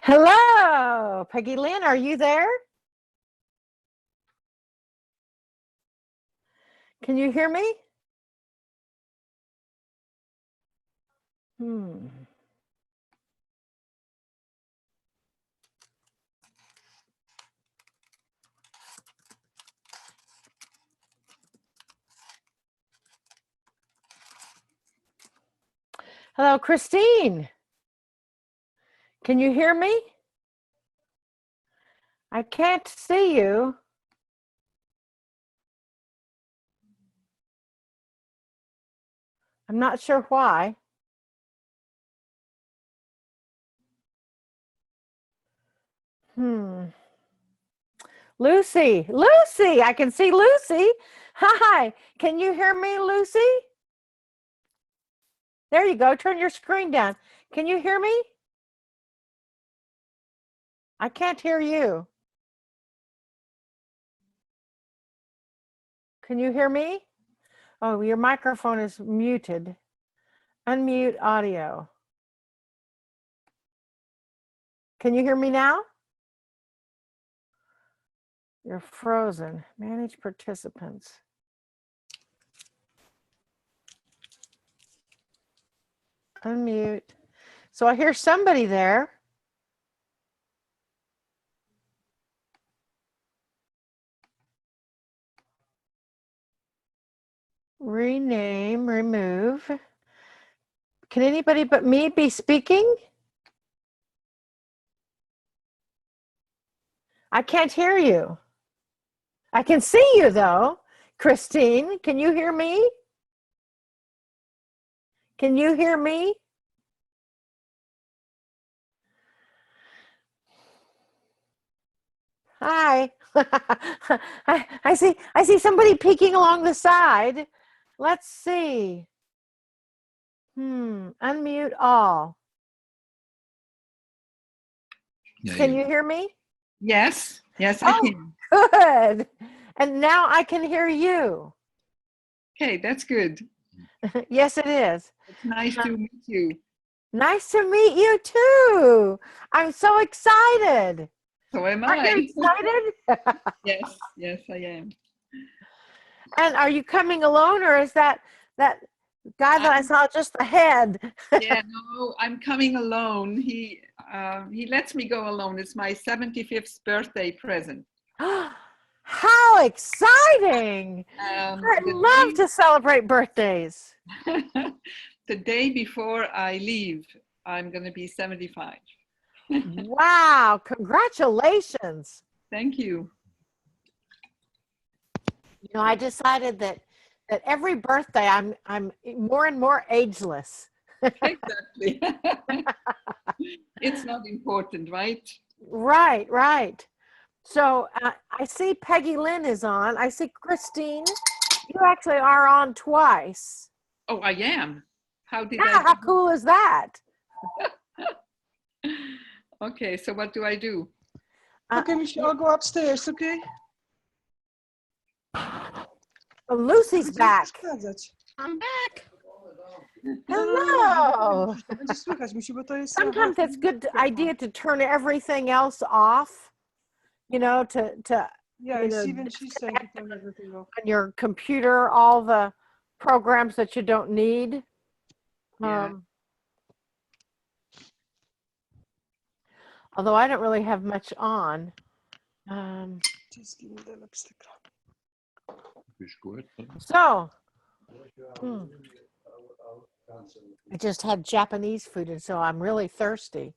Hello, Peggy Lynn, are you there? Can you hear me? Hmm. Hello, Christine. Can you hear me? I can't see you. I'm not sure why. Lucy, I can see Lucy. Hi, can you hear me, Lucy? There you go, turn your screen down. Can you hear me? I can't hear you. Can you hear me? Oh, your microphone is muted. Unmute audio. Can you hear me now? You're frozen. Manage participants. Unmute. So I hear somebody there. Rename, remove. Can anybody but me be speaking? I can't hear you. I can see you though. Christine, can you hear me? Can you hear me? Hi. I see somebody peeking along the side. Let's see. Unmute all. Can you hear me? Yes, I can. Good. And now I can hear you. Okay, that's good. Yes, it is. It's nice to meet you. Nice to meet you too. I'm so excited. So am Are you excited? Yes, I am. And are you coming alone, or is that guy that I saw just the head? Yeah, no, I'm coming alone. He lets me go alone. It's my 75th birthday present. How exciting! I love to celebrate birthdays. The day before I leave, I'm going to be 75. Wow, congratulations. Thank you. You know, I decided that every birthday I'm more and more ageless. Exactly. It's not important, right? Right. So I see Peggy Lynn is on. I see Christine. You actually are on twice. Oh, I am. How did How cool is that? Okay, so what do I do? Okay, Michelle, I'll go upstairs, okay? Oh, Lucy's back. I'm back. Hello. Sometimes it's a good idea to turn everything else off, you know, she's saying to turn everything off. on your computer, all the programs that you don't need. Yeah. Although I don't really have much on. Just give me the lipstick. So, I just had Japanese food, and so I'm really thirsty.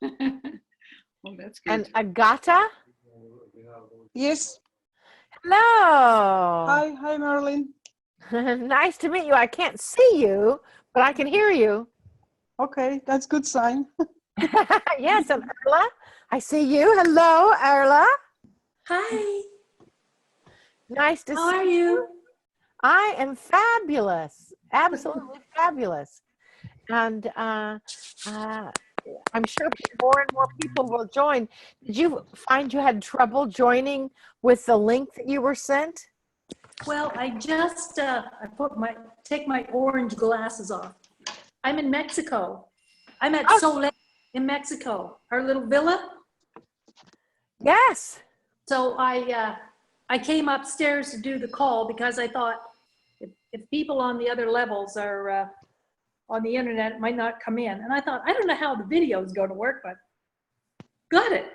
Oh, that's good. And Agata? Yes. Hello. Hi, Marilyn. Nice to meet you. I can't see you, but I can hear you. Okay, that's good sign. Yes, and Erla, I see you. Hello, Erla. Hi. Nice to see you. How are you? I am fabulous, absolutely fabulous. And I'm sure more and more people will join. Did you find you had trouble joining with the link that you were sent? Well, I just take my orange glasses off. I'm in Mexico. I'm at Soleil. in Mexico, our little villa. Yes. So I came upstairs to do the call because I thought if people on the other levels are on the internet, it might not come in. And I thought, I don't know how the video is going to work, but got it.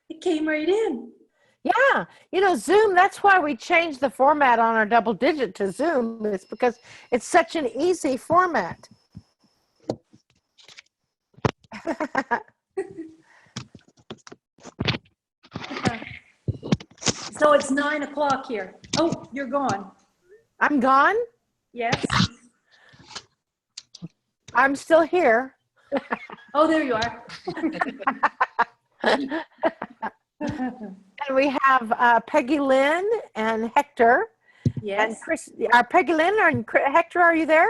It came right in. Yeah. You know, Zoom, that's why we changed the format on our double digit to Zoom. It's because it's such an easy format. So it's 9 o'clock here. Oh, you're gone. I'm gone. Yes. I'm still here. Oh, there you are. And we have Peggy Lynn and Hector. And Yes. Chris, Peggy Lynn and Hector, are you there?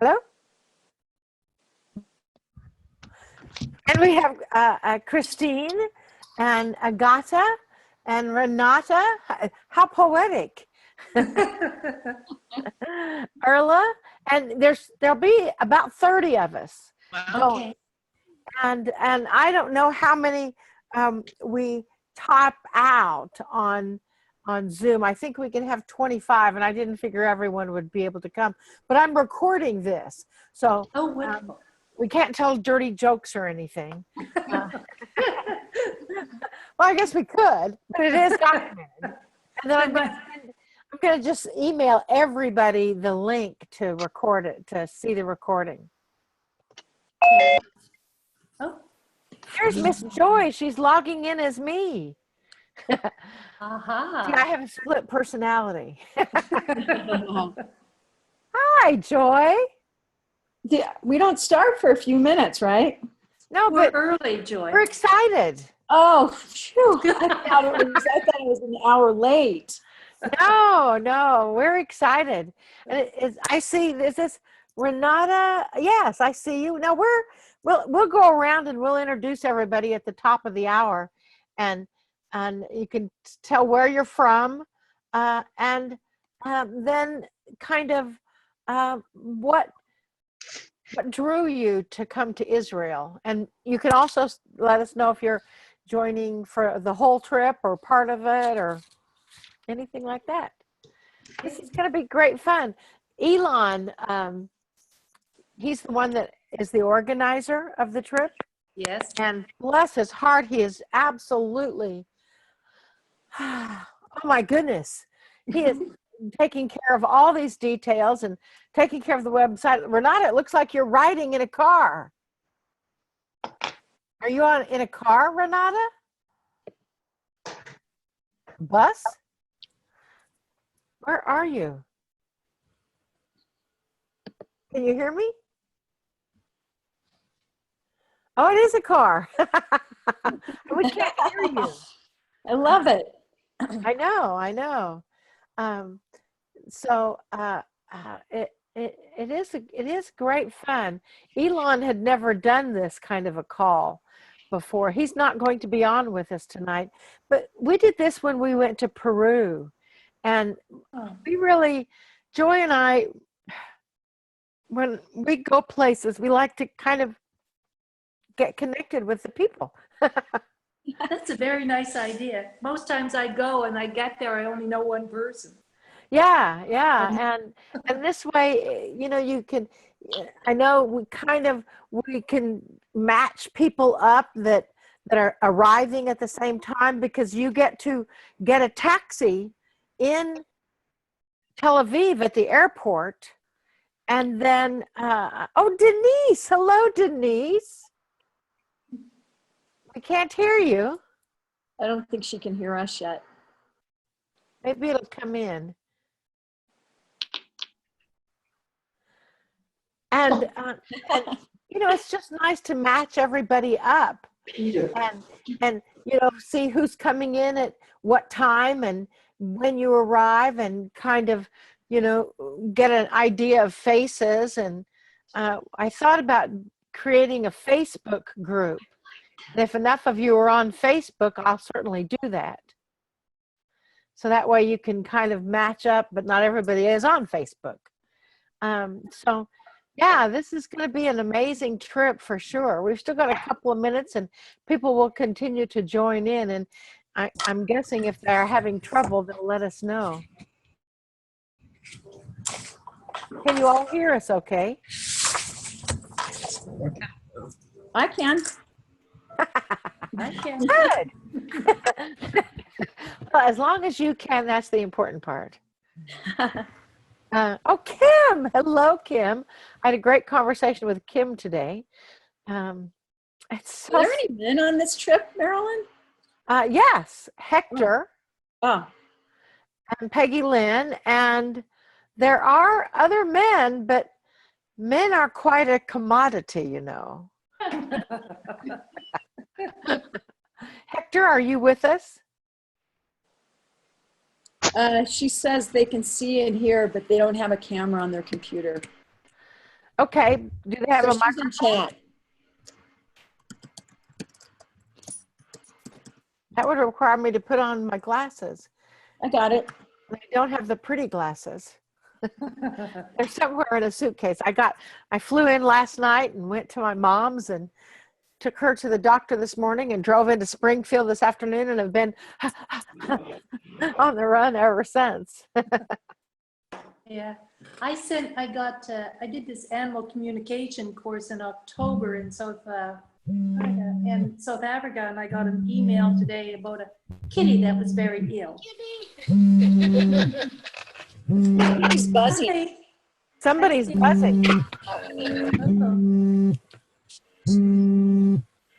Hello? And we have Christine and Agata and Renata. How poetic. Erla. And there'll be about 30 of us. Okay. And I don't know how many we top out on Zoom. I think we can have 25, and I didn't figure everyone would be able to come. But I'm recording this, so Oh, wonderful. we can't tell dirty jokes or anything. Well, I guess we could, but it is documented. And then I'm going to just email everybody the link to record it, to see the recording. Oh. There's Miss Joy. She's logging in as me. Aha. See, I have a split personality. Hi, Joy. We don't start for a few minutes, right? No, We're but early, Joy. we're excited. Oh, phew. I thought it was an hour late. No, we're excited. And I see this Renata. Yes, I see you. Now we'll go around and we'll introduce everybody at the top of the hour, and you can tell where you're from, and then kind of what drew you to come to Israel. And you can also let us know if you're joining for the whole trip or part of it or anything like that. This is going to be great fun. Elon, he's the one that is the organizer of the trip. Yes. And bless his heart, he is absolutely, oh my goodness, he is taking care of all these details and taking care of the website. Renata, it looks like you're riding in a car. Are you in a car, Renata? Bus? Where are you? Can you hear me? Oh, it is a car. We can't hear you. I love it. I know. So it is great fun. Elon had never done this kind of a call before. He's not going to be on with us tonight, but we did this when we went to Peru, and we really, Joy and I, when we go places, we like to kind of get connected with the people. That's a very nice idea. Most times I go and I get there, I only know one person. Yeah. And this way, you can, I know we can match people up that are arriving at the same time, because you get to get a taxi in Tel Aviv at the airport. And then, Denise, hello, Denise. We can't hear you. I don't think she can hear us yet. Maybe it'll come in. And it's just nice to match everybody up, and see who's coming in at what time and when you arrive, and kind of get an idea of faces. And I thought about creating a Facebook group, and if enough of you are on Facebook, I'll certainly do that. So that way you can kind of match up, but not everybody is on Facebook. So Yeah, this is going to be an amazing trip for sure. We've still got a couple of minutes and people will continue to join in. And I'm guessing if they're having trouble, they'll let us know. Can you all hear us okay? I can. I can. Good. Well, as long as you can, that's the important part. Oh, Kim. Hello, Kim. I had a great conversation with Kim today. It's so, Are there any men on this trip, Marilyn? yes, Hector Oh, and Peggy Lynn, and there are other men, but men are quite a commodity, you know. Hector, are you with us? she says they can see and hear, but they don't have a camera on their computer. Okay. Do they have So a she's in microphone? chat. That would require me to put on my glasses. I got it. I don't have the pretty glasses. They're somewhere in a suitcase. I flew in last night and went to my mom's and took her to the doctor this morning and drove into Springfield this afternoon and have been on the run ever since. Yeah, I did this animal communication course in October in South Africa, and I got an email today about a kitty that was very ill. Somebody's buzzing. Hi. Somebody's buzzing.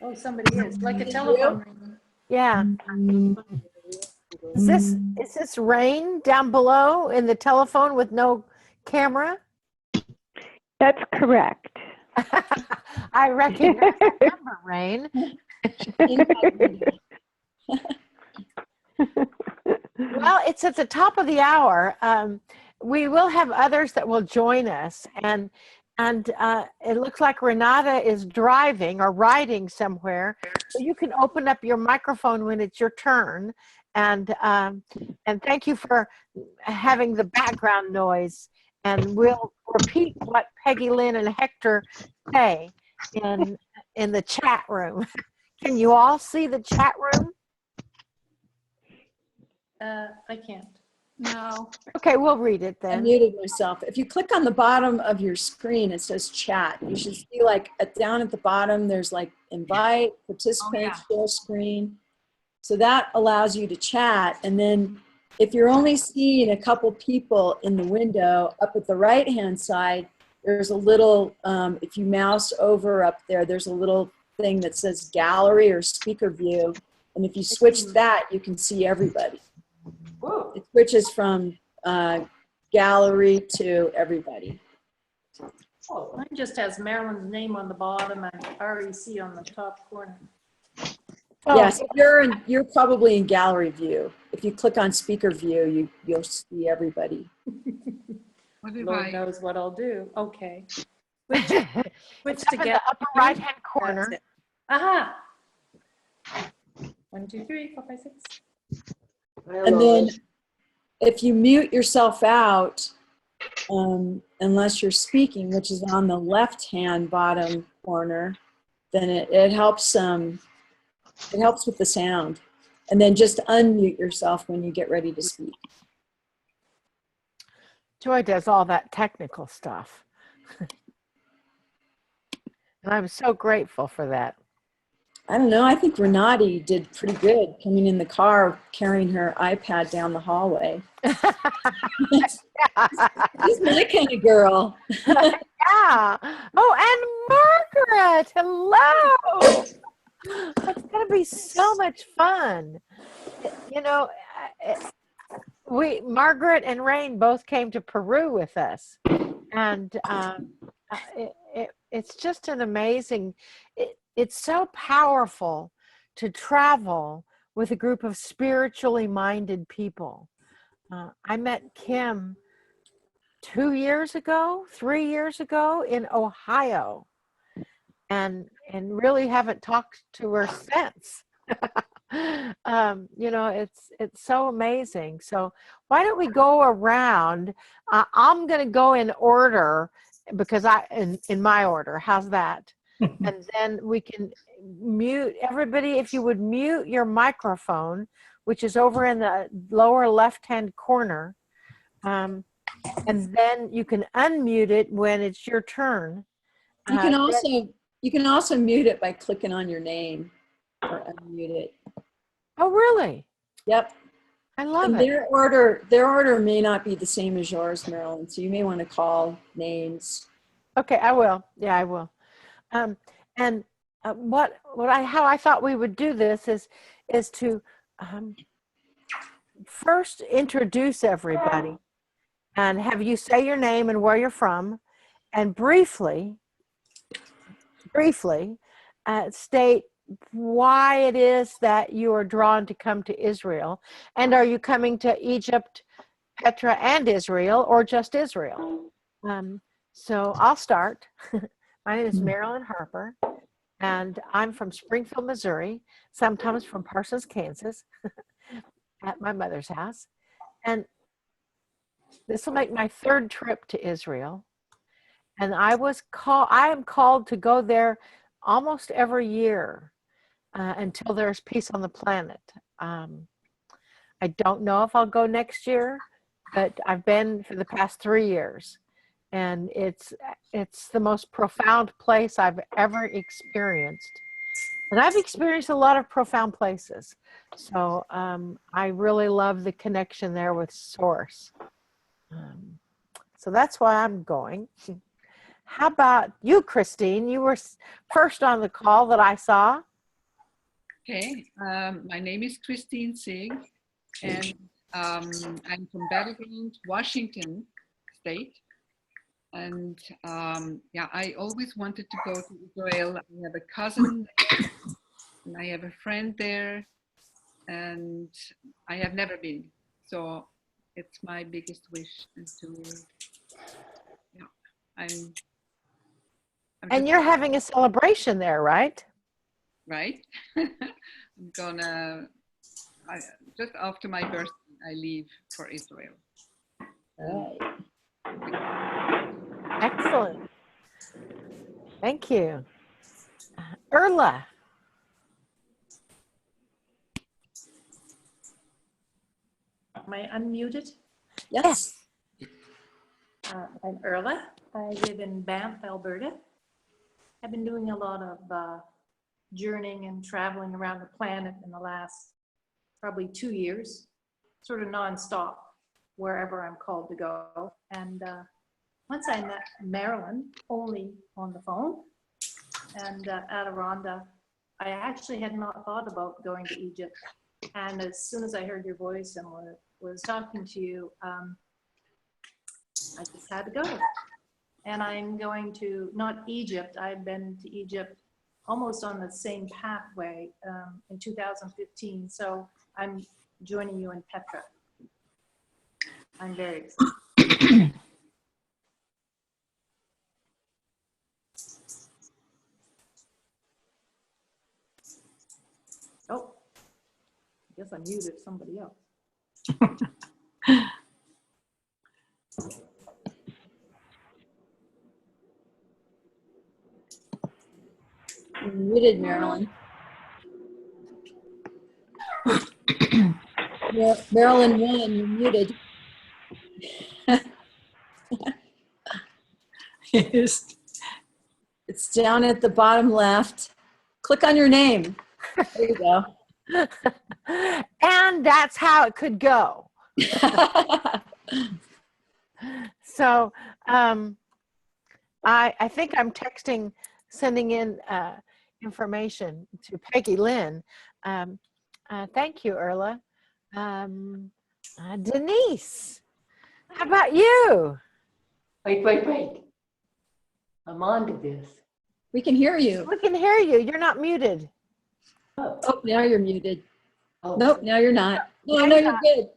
Oh, somebody is, like a telephone ring. Yeah. Is this Rain down below in the telephone with no camera? That's correct. I recognize that number, Rain. Well, it's at the top of the hour. We will have others that will join us, and it looks like Renata is driving or riding somewhere. So you can open up your microphone when it's your turn, and thank you for having the background noise. And we'll repeat what Peggy Lynn and Hector say in the chat room. Can you all see the chat room? I can't. No. Okay, we'll read it I then. muted myself. If you click on the bottom of your screen, it says chat. You should see like down at the bottom, there's like invite, participate, share screen. So that allows you to chat. And then if you're only seeing a couple people in the window, up at the right-hand side, there's a little, if you mouse over up there, there's a little thing that says gallery or speaker view. And if you switch that, you can see everybody. Whoa. It switches from gallery to everybody. Mine just has Marilyn's name on the bottom and REC on the top corner. Oh, Yes, you're probably in gallery view. If you click on speaker view, you'll see everybody. What if Lord I? knows what I'll do. Okay. it's Switch up to in the gallery. upper right-hand corner. Aha. 1, 2, 3, 4, 5, 6. And then if you mute yourself out, unless you're speaking, which is on the left-hand bottom corner, then it helps. It helps with the sound. And then just unmute yourself when you get ready to speak. Joy does all that technical stuff. And I'm so grateful for that. I don't know. I think Renati did pretty good coming in the car, carrying her iPad down the hallway. She's my kind of girl. Yeah. Oh, and Margaret, hello. It's going to be so much fun. You know, Margaret and Rain both came to Peru with us. And it's just an amazing, it's so powerful to travel with a group of spiritually minded people. I met Kim 3 years ago in Ohio, and really haven't talked to her since. You know, it's so amazing. So why don't we go around? I'm going to go in order because in my order. How's that? And then we can mute everybody. If you would mute your microphone, which is over in the lower left-hand corner, and then you can unmute it when it's your turn. You can also mute it by clicking on your name or unmute it. Oh, really? Yep. I love And it. their order may not be the same as yours, Marilyn. So you may want to call names. Okay, I will. Yeah, I will. And how I thought we would do this is to first introduce everybody and have you say your name and where you're from, and briefly state why it is that you are drawn to come to Israel. And are you coming to Egypt, Petra, and Israel, or just Israel? So I'll start. My name is Marilyn Harper, and I'm from Springfield, Missouri, sometimes from Parsons, Kansas, at my mother's house. And this will make my third trip to Israel. And I am called to go there almost every year until there's peace on the planet. I don't know if I'll go next year, but I've been for the past 3 years. And it's the most profound place I've ever experienced. And I've experienced a lot of profound places. So I really love the connection there with Source. So that's why I'm going. How about you, Christine? You were first on the call that I saw. Okay, my name is Christine Sig, and I'm from Battleground, Washington State. And yeah, I always wanted to go to Israel. I have a cousin there, and I have a friend there, and I have never been. So it's my biggest wish. And I'm And you're having a celebration there, right? right. I'm gonna, just after my birthday, I leave for Israel. All right. Excellent. Thank you. Erla. Am I unmuted? Yes. I'm Erla. I live in Banff, Alberta. I've been doing a lot of journeying and traveling around the planet in the last probably 2 years, sort of nonstop, wherever I'm called to go. And once I met Marilyn, only on the phone, and Adironnda, I actually had not thought about going to Egypt. And as soon as I heard your voice and was talking to you, I just had to go. And I'm going to, not Egypt, I've been to Egypt almost on the same pathway in 2015. So I'm joining you in Petra. I'm very excited. Oh, I guess I muted somebody else. You're muted, Marilyn. Marilyn 1, you're muted. It's down at the bottom left. Click on your name. There you go. And that's how it could go. So I think I'm sending in information to Peggy Lynn. Thank you, Erla. Denise, how about you? Wait. I'm on to this. We can hear you. We can hear you. You're not muted. Oh, now you're muted. Oh. Nope, now you're not. No, you're good.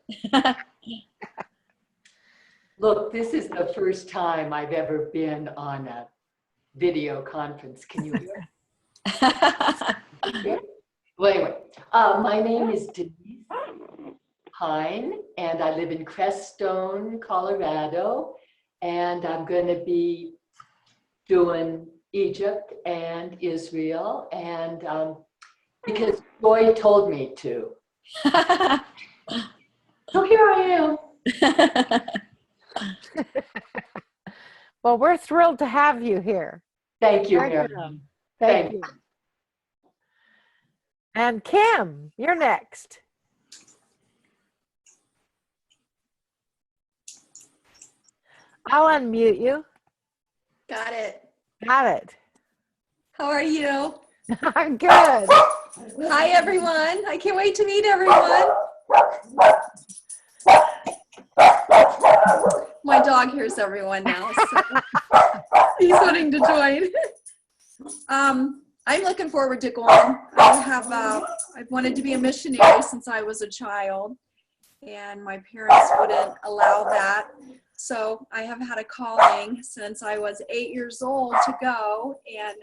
Look, this is the first time I've ever been on a video conference. Can you hear? Well, anyway, my name is Denise Hine, and I live in Crestone, Colorado, and I'm going to be doing Egypt and Israel, and because Joy told me to. So here I am. Well, we're thrilled to have you here. Thank you, Thank Mary. you. Thank you. And Kim, you're next. I'll unmute you. Got it. Got it. How are you? I'm good. Hi, everyone. I can't wait to meet everyone. My dog hears everyone now, so he's wanting to join. I'm looking forward to going. I've wanted to be a missionary since I was a child, and my parents wouldn't allow that. So I have had a calling since I was 8 years old to go, and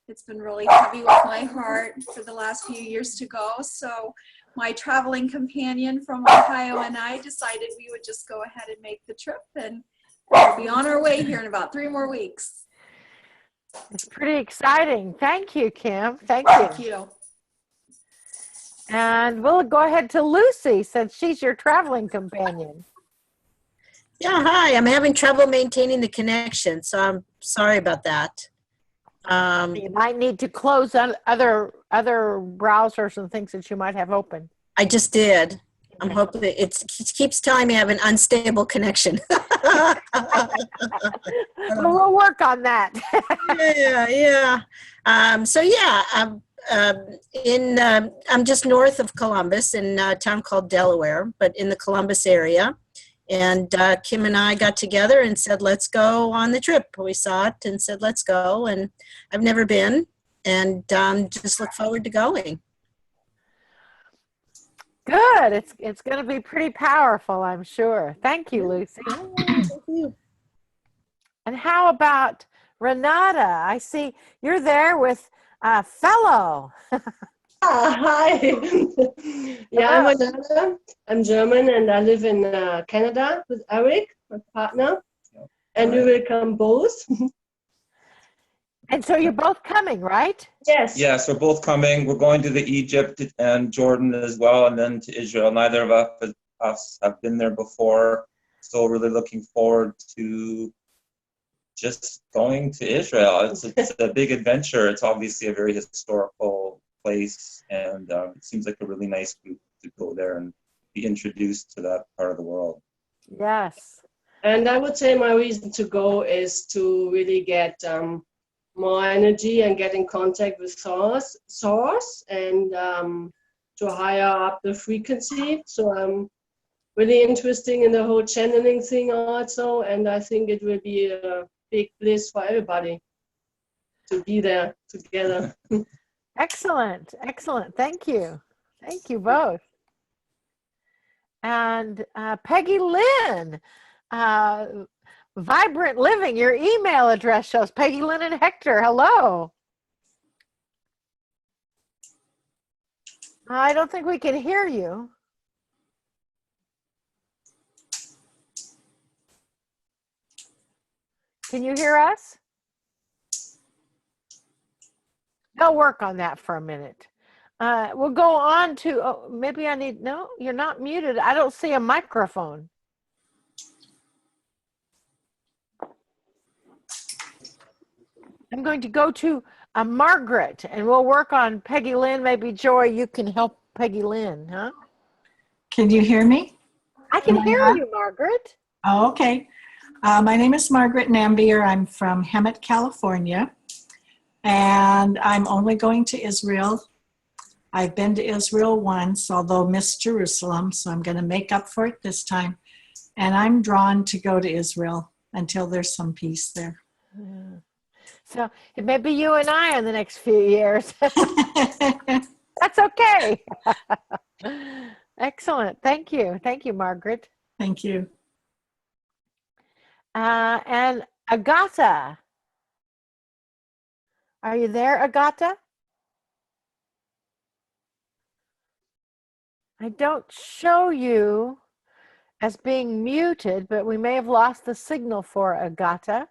it's been really heavy with my heart for the last few years to go. So my traveling companion from Ohio and I decided we would just go ahead and make the trip, and we'll be on our way here in about 3 more weeks. It's pretty exciting. Thank you, Kim. Thank Thank you. you. And we'll go ahead to Lucy since she's your traveling companion. Yeah, hi. I'm having trouble maintaining the connection, so I'm sorry about that. You might need to close on other browsers and things that you might have open. I just did. I'm hoping it keeps telling me I have an unstable connection. Well, we'll work on that. Yeah. So yeah, I'm just north of Columbus in a town called Delaware, but in the Columbus area. And Kim and I got together and said, let's go on the trip. We saw it and said, let's go. And I've never been, and just look forward to going. Good. It's going to be pretty powerful, I'm sure. Thank you, Lucy. Thank you. And how about Renata? I see you're there with a fellow. Hi. Yeah, I'm Adironnda. I'm German and I live in Canada with Eric, my partner. And we will come both. And so you're both coming, right? Yes. Yes, we're both coming. We're going to the Egypt and Jordan as well, and then to Israel. Neither of us have been there before. So really looking forward to just going to Israel. It's a big adventure. It's obviously a very historical place, and it seems like a really nice group to go there and be introduced to that part of the world. Yes. And I would say my reason to go is to really get more energy and get in contact with source and to higher up the frequency. So I'm really interested in the whole channeling thing also, and I think it will be a big bliss for everybody to be there together. Excellent. Excellent. Thank you. Thank you both. And Peggy Lynn, Vibrant Living, your email address shows Peggy Lynn and Hector. Hello. I don't think we can hear you. Can you hear us? I'll work on that for a minute. We'll go on to, oh, maybe I need, no, you're not muted. I don't see a microphone. I'm going to go to Margaret, and we'll work on Peggy Lynn. Maybe Joy, you can help Peggy Lynn, huh? Can you hear me? I can hear you, Margaret. Oh, okay. My name is Margaret Nambier. I'm from Hemet, California, and I'm only going to Israel. I've been to Israel once, although missed Jerusalem, so I'm going to make up for it this time. And I'm drawn to go to Israel until there's some peace there. So it may be you and I in the next few years. That's okay. Excellent. Thank you. Thank you, Margaret. Thank you. And Agata. Are you there, Agata? I don't show you as being muted, but we may have lost the signal for Agata.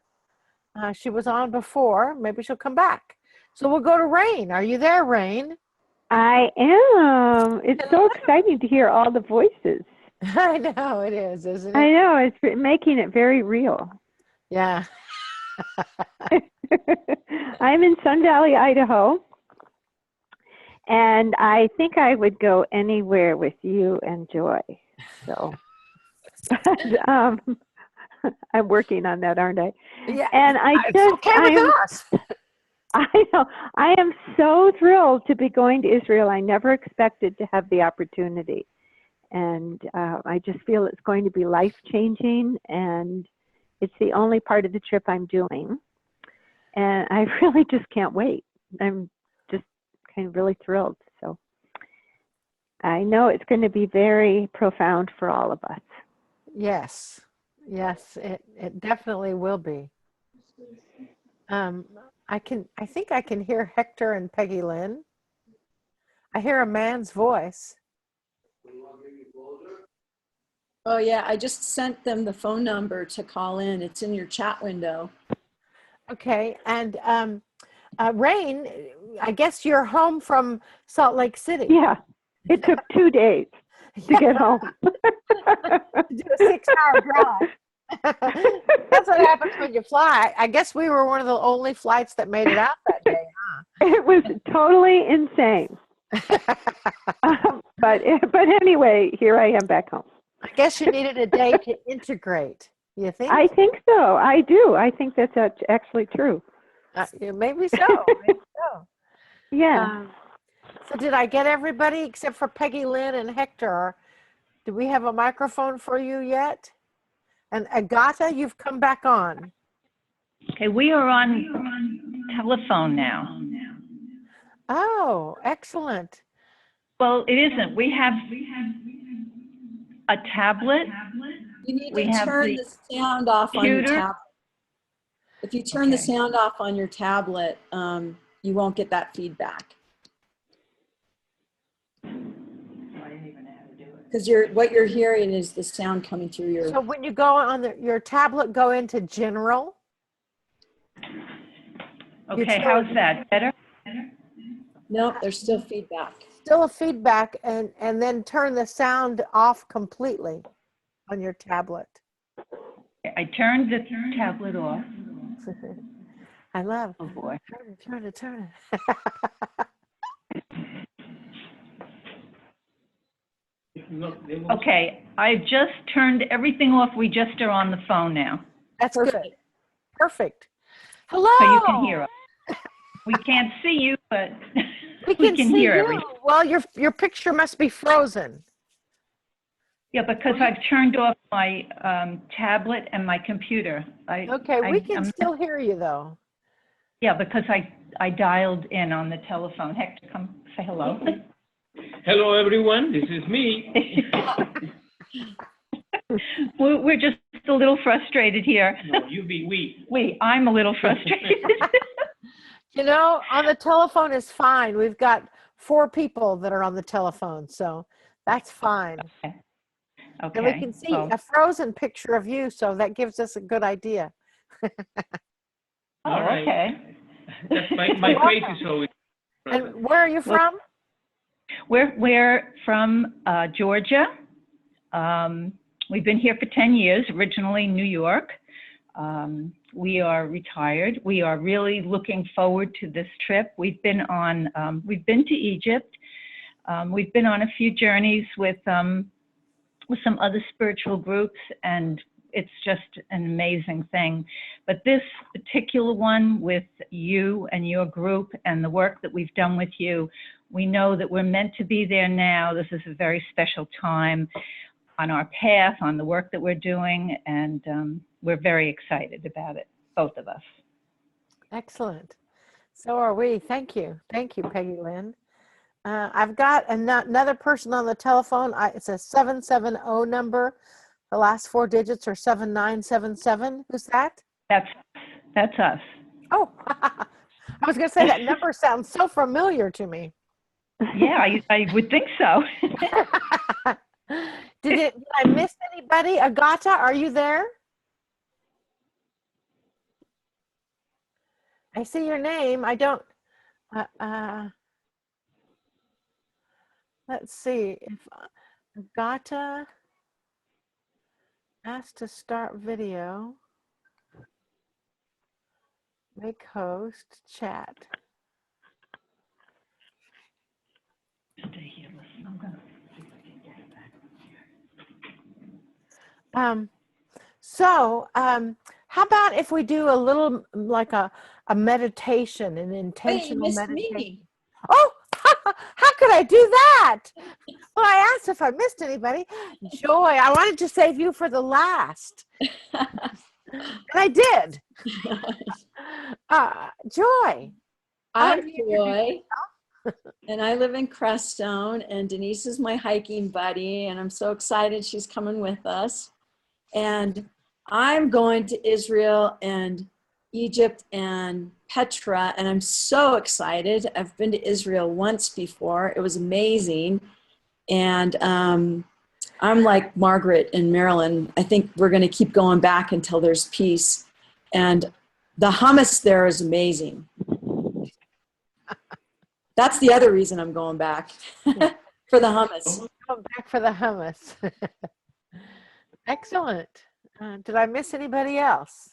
She was on before. Maybe she'll come back. So we'll go to Rain. Are you there, Rain? I am. It's so exciting to hear all the voices. I know it is, isn't it? I know, it's making it very real. Yeah. I'm in Sun Valley, Idaho, and I think I would go anywhere with you and Joy. So, but, I'm working on that, aren't I? Yeah. And It's okay with us. I know. I am so thrilled to be going to Israel. I never expected to have the opportunity. And I just feel it's going to be life-changing, and it's the only part of the trip I'm doing. And I really just can't wait. I'm just kind of really thrilled. So I know it's going to be very profound for all of us. Yes. Yes, it definitely will be. I think I can hear Hector and Peggy Lynn. I hear a man's voice. Oh yeah, I just sent them the phone number to call in. It's in your chat window. Okay, and Rain, I guess you're home from Salt Lake City. Yeah, it took 2 days to get home. Do a 6-hour drive. That's what happens when you fly. I guess we were one of the only flights that made it out that day, huh? It was totally insane. But anyway, here I am back home. I guess you needed a day to integrate. You think? I think so. I do. I think that's actually true. Yeah, maybe so. Maybe so. Yeah. So did I get everybody except for Peggy Lynn and Hector? Do we have a microphone for you yet? And Agata, you've come back on. Okay, we are on telephone now. Oh, excellent. Well, it isn't. We have a tablet. You need to turn the sound off on your tablet. If you turn the sound off on your tablet, you won't get that feedback. Because what you're hearing is the sound coming through your. So when you go on your tablet, go into general. Okay, how's that? Better? Nope, there's still feedback. Still a feedback, and then turn the sound off completely on your tablet. I turned the tablet off. I love. Oh boy. Turn it. Okay, I just turned everything off. We just are on the phone now. That's good. Perfect. Hello. So you can hear us. We can't see you, but we can see hear you. everything. Well, your picture must be frozen. Yeah, because I've turned off my tablet and my computer. We can still hear you though. Yeah, because I dialed in on the telephone. Hector, come say hello. Hello, everyone. This is me. We're just a little frustrated here. No, you be we. I'm a little frustrated. You know, on the telephone is fine. We've got 4 people that are on the telephone, so that's fine. Okay. And we can see a frozen picture of you, so that gives us a good idea. All right. Okay. That's my face is always. And where are you from? We're from Georgia. We've been here for 10 years, originally New York. We are retired. We are really looking forward to this trip. We've been to Egypt. We've been on a few journeys with some other spiritual groups, and it's just an amazing thing. But this particular one with you and your group and the work that we've done with you, we know that we're meant to be there now. This is a very special time on our path, on the work that we're doing, and we're very excited about it, both of us. Excellent. So are we. Thank you. Thank you, Peggy Lynn. I've got another person on the telephone. It's a 770 number. The last 4 digits are 7977. Who's that? That's us. Oh, I was going to say that number sounds so familiar to me. Yeah, I would think so. Did I miss anybody? Agata, are you there? I see your name. I don't, let's see if Agata asked to start video, make host, chat. Stay here, listen, I'm gonna. How about if we do a little like a meditation, an Hey, you intentional missed meditation? me. Oh, how could I do that? Well, I asked if I missed anybody. Joy, I wanted to save you for the last. And I did. Joy. I'm Joy, and I live in Crestone, and Denise is my hiking buddy, and I'm so excited she's coming with us. And I'm going to Israel and Egypt and Petra, and I'm so excited. I've been to Israel once before. It was amazing. And I'm like Margaret in Maryland. I think we're going to keep going back until there's peace. And the hummus there is amazing. That's the other reason I'm going back, for the hummus. Going back for the hummus. Excellent. Did I miss anybody else?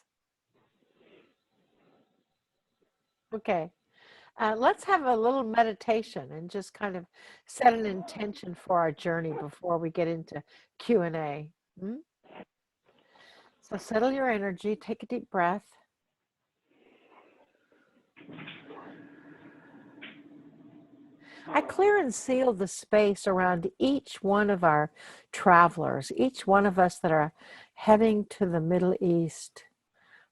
Okay. Let's have a little meditation and just kind of set an intention for our journey before we get into Q&A. So settle your energy, take a deep breath. I clear and seal the space around each one of our travelers, each one of us that are heading to the Middle East,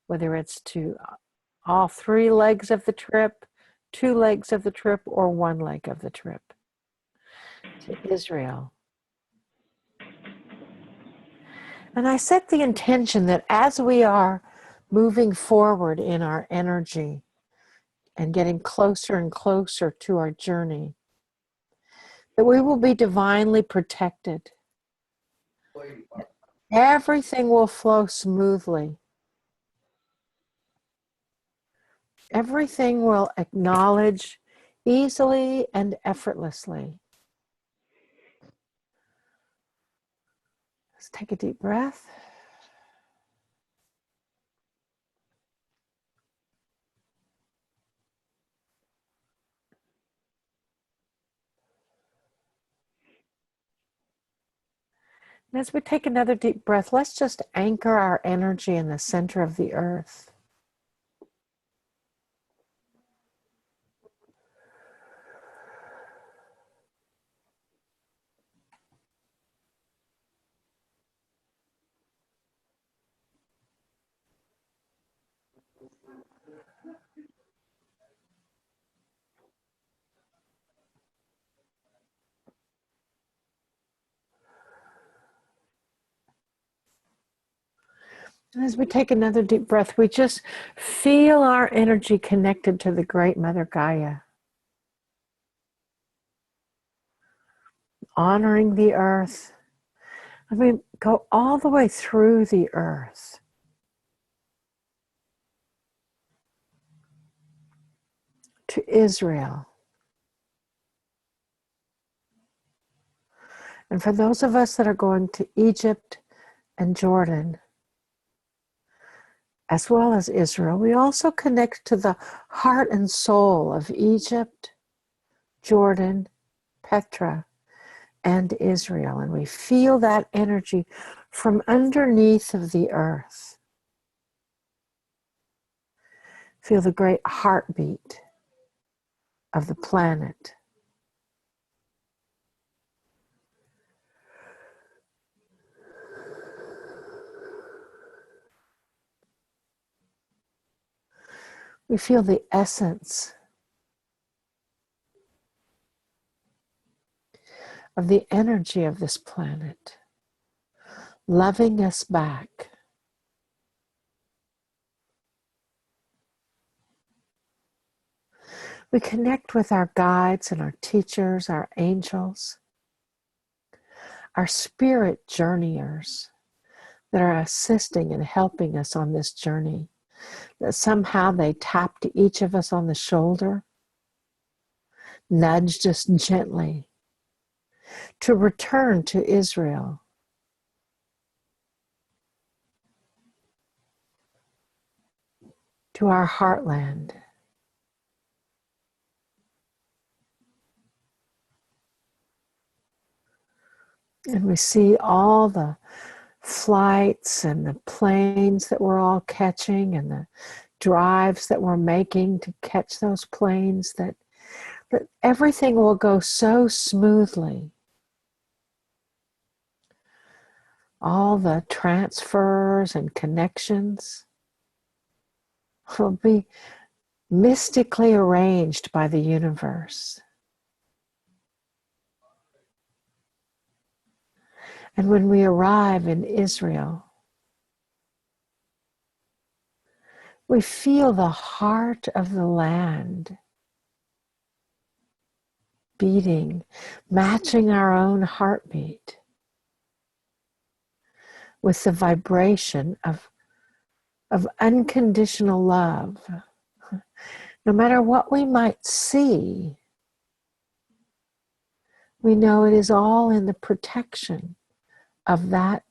whether it's to all 3 legs of the trip, 2 legs of the trip, or 1 leg of the trip, to Israel. And I set the intention that as we are moving forward in our energy and getting closer and closer to our journey, that we will be divinely protected. Everything will flow smoothly. Everything will acknowledge easily and effortlessly. Let's take a deep breath. And as we take another deep breath, let's just anchor our energy in the center of the earth. And as we take another deep breath, we just feel our energy connected to the great Mother Gaia. Honoring the earth. And we go all the way through the earth. To Israel. And for those of us that are going to Egypt and Jordan, as well as Israel, we also connect to the heart and soul of Egypt, Jordan, Petra, and Israel. And we feel that energy from underneath of the earth. Feel the great heartbeat of the planet. We feel the essence of the energy of this planet, loving us back. We connect with our guides and our teachers, our angels, our spirit journeyers that are assisting and helping us on this journey that somehow they tapped each of us on the shoulder, nudged us gently to return to Israel. To our heartland. And we see all the flights and the planes that we're all catching and the drives that we're making to catch those planes, that everything will go so smoothly. All the transfers and connections will be mystically arranged by the universe. And when we arrive in Israel, we feel the heart of the land beating, matching our own heartbeat with the vibration of unconditional love. No matter what we might see, we know it is all in the protection of that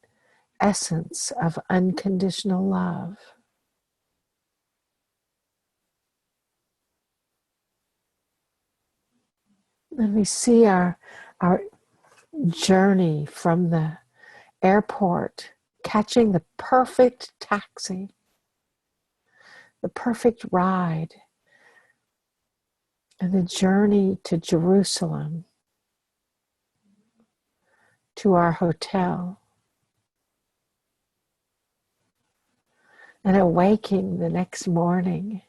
essence of unconditional love. And we see our journey from the airport, catching the perfect taxi, the perfect ride, and the journey to Jerusalem, to our hotel, and awaking the next morning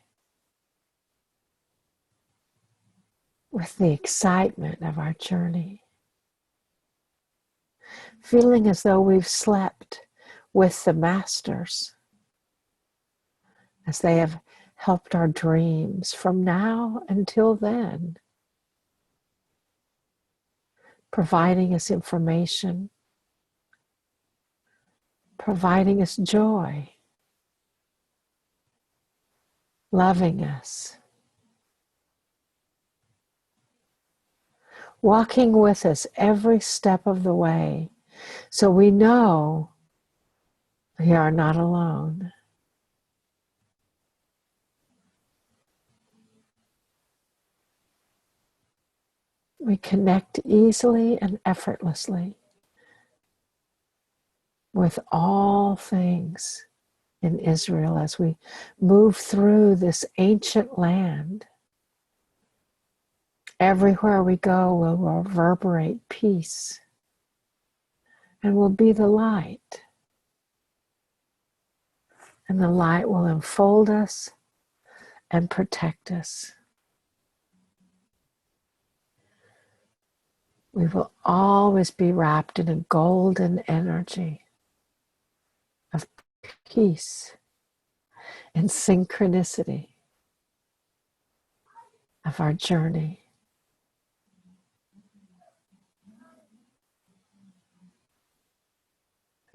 with the excitement of our journey, feeling as though we've slept with the masters, as they have helped our dreams from now until then, providing us information, providing us joy, loving us, walking with us every step of the way, so we know we are not alone. We connect easily and effortlessly with all things in Israel as we move through this ancient land. Everywhere we go will reverberate peace and will be the light. And the light will enfold us and protect us. We will always be wrapped in a golden energy of peace and synchronicity of our journey.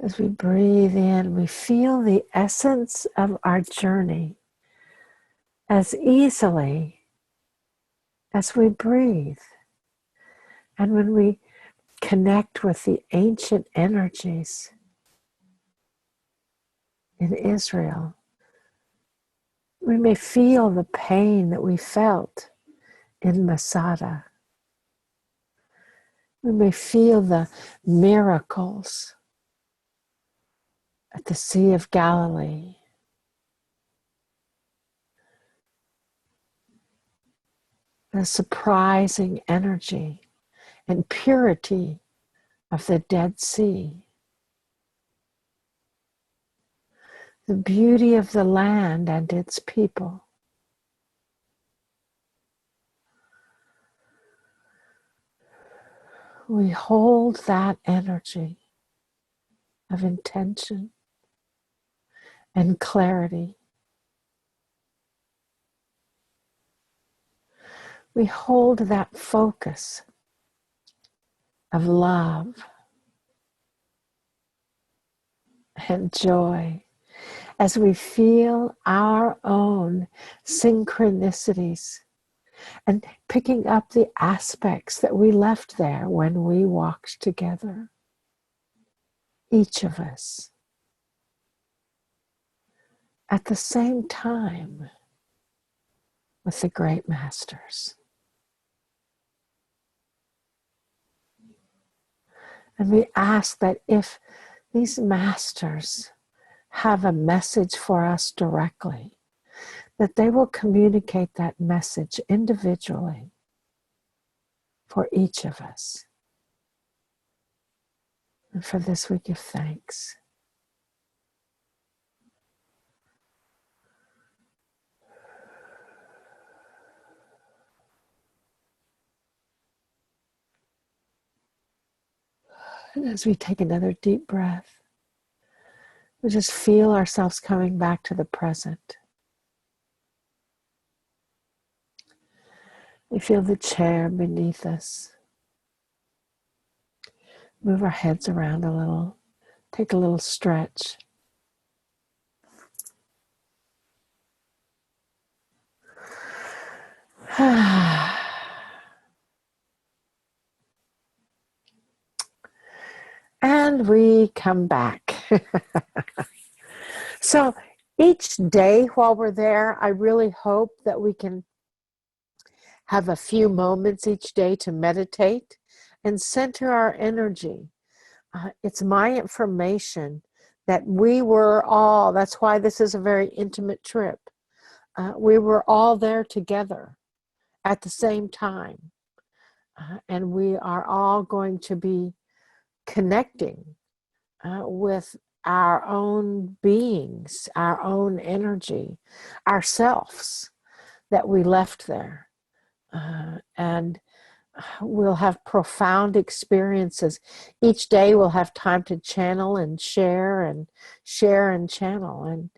As we breathe in, we feel the essence of our journey as easily as we breathe. And when we connect with the ancient energies in Israel, we may feel the pain that we felt in Masada. We may feel the miracles at the Sea of Galilee. The surprising energy and purity of the Dead Sea. The beauty of the land and its people. We hold that energy of intention and clarity. We hold that focus of love and joy as we feel our own synchronicities and picking up the aspects that we left there when we walked together, each of us, at the same time with the great masters. And we ask that if these masters have a message for us directly, that they will communicate that message individually for each of us. And for this we give thanks. And as we take another deep breath, we just feel ourselves coming back to the present. We feel the chair beneath us. Move our heads around a little. Take a little stretch. And we come back. So each day while we're there, I really hope that we can have a few moments each day to meditate and center our energy. It's my information that we were all, that's why this is a very intimate trip. We were all there together at the same time. And we are all going to be connecting with our own beings, our own energy, ourselves that we left there. And we'll have profound experiences. Each day we'll have time to channel and share and channel.